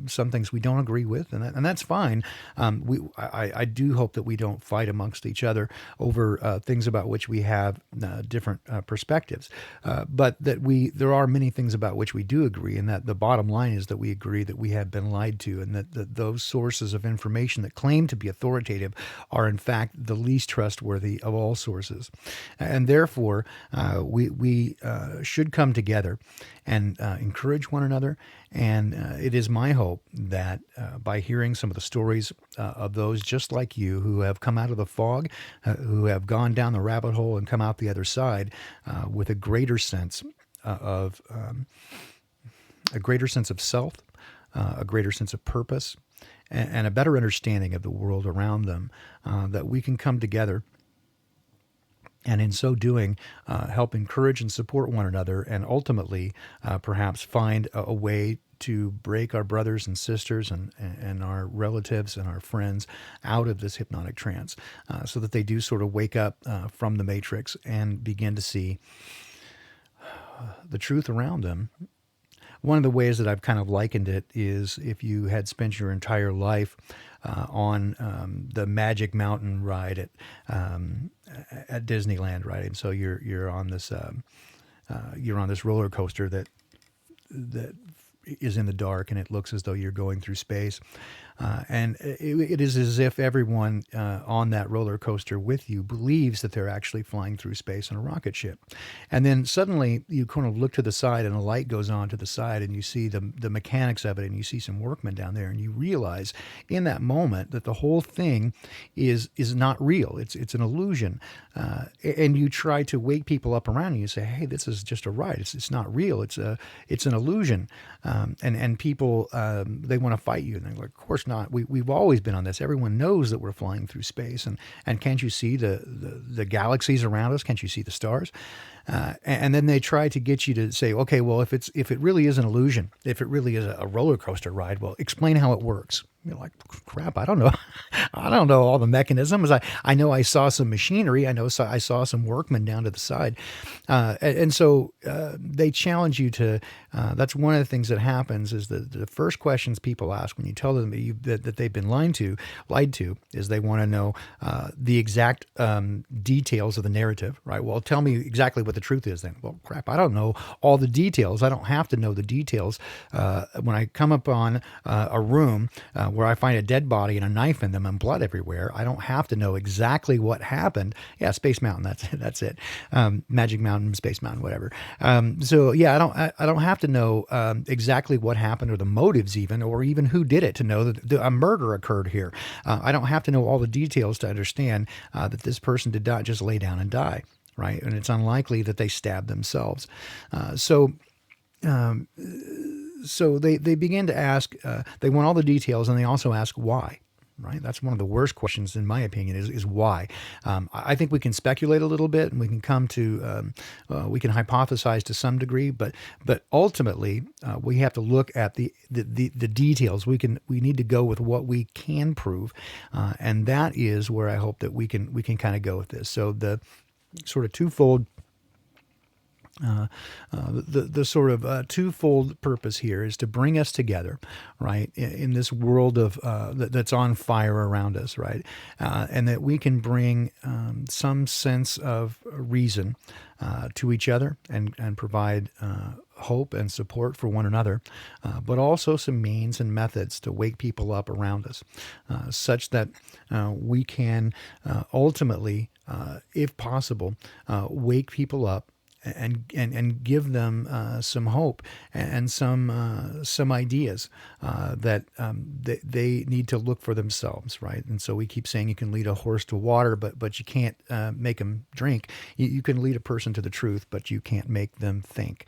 some things we don't agree with, and that's fine. I do hope that we don't fight amongst each other over things about which we have different perspectives, but that there are many things about which we do agree, and that the bottom line is that we agree that we have been lied to, and that those sources of information that claim to be authoritative are in fact the least trustworthy of all sources. And therefore, we should come together and encourage one another. And it is my hope that by hearing some of the stories of those just like you who have come out of the fog, who have gone down the rabbit hole and come out the other side with a greater sense of self, a greater sense of purpose, and a better understanding of the world around them, that we can come together and in so doing, help encourage and support one another, and ultimately perhaps find a way to break our brothers and sisters and our relatives and our friends out of this hypnotic trance, so that they do sort of wake up from the matrix and begin to see the truth around them. One of the ways that I've kind of likened it is if you had spent your entire life on the Magic Mountain ride at Disneyland, right? And so you're on this roller coaster that is in the dark, and it looks as though you're going through space. And it is as if everyone on that roller coaster with you believes that they're actually flying through space in a rocket ship. And then suddenly you kind of look to the side, and a light goes on to the side, and you see the mechanics of it, and you see some workmen down there, and you realize in that moment that the whole thing is not real. It's an illusion. And you try to wake people up around you. You say, hey, this is just a ride. It's not real. It's an illusion. And people, they want to fight you. And they're like, of course not. We've always been on this. Everyone knows that we're flying through space. And can't you see the galaxies around us? Can't you see the stars? And then they try to get you to say, okay, well, if it really is an illusion, if it really is a roller coaster ride, well, explain how it works. You're like, crap, I don't know. I don't know all the mechanisms. I know I saw some machinery. I saw some workmen down to the side. And so they challenge you to, that's one of the things that happens is the first questions people ask when you tell them that they've been lied to is they want to know the exact details of the narrative, right? Well, tell me exactly what the truth is then. Well, crap, I don't know all the details. I don't have to know the details. When I come upon a room where I find a dead body and a knife in them and blood everywhere, I don't have to know exactly what happened. Yeah, Space Mountain, that's it. Magic Mountain, Space Mountain, whatever. So yeah, I don't have to know exactly what happened or the motives even, or even who did it to know that a murder occurred here. I don't have to know all the details to understand that this person did not just lay down and die. right? And it's unlikely that they stab themselves. So they begin to ask, they want all the details, and they also ask why. Right, that's one of the worst questions, in my opinion, is why. I think we can speculate a little bit, and we can come to, we can hypothesize to some degree, but ultimately we have to look at the details. We need to go with what we can prove, and that is where I hope that we can kind of go with this. So the sort of twofold. The sort of twofold purpose here is to bring us together, right, in this world of that's on fire around us, right, and that we can bring some sense of reason to each other and provide hope and support for one another, but also some means and methods to wake people up around us, such that we can ultimately, if possible, wake people up and give them some hope and some ideas that they need to look for themselves, right? And so we keep saying you can lead a horse to water, but you can't make them drink. You can lead a person to the truth, but you can't make them think.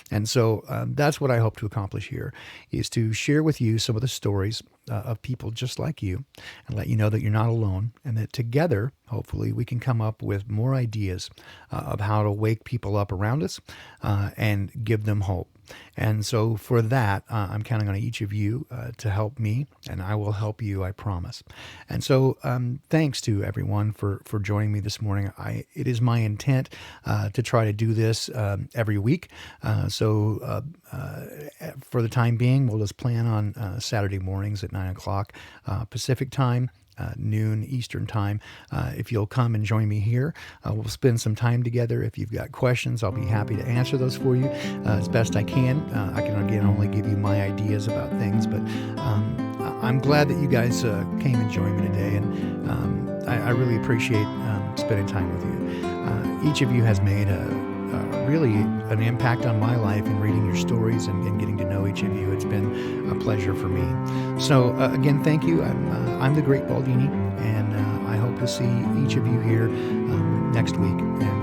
And so that's what I hope to accomplish here, is to share with you some of the stories of people just like you, and let you know that you're not alone, and that together, hopefully, we can come up with more ideas of how to wake people up around us and give them hope. And so for that, I'm counting on each of you to help me, and I will help you, I promise. And so thanks to everyone for joining me this morning. It is my intent to try to do this every week. So for the time being, we'll just plan on Saturday mornings at 9 o'clock Pacific time, noon Eastern time. If you'll come and join me here, we'll spend some time together. If you've got questions, I'll be happy to answer those for you as best I can. I can, again, only give you my ideas about things, but I'm glad that you guys came and joined me today, and I really appreciate spending time with you. Each of you has made really an impact on my life in reading your stories and getting to know each of you. It's been a pleasure for me. So again, thank you. I'm the great Baldini, and I hope to see each of you here next week. And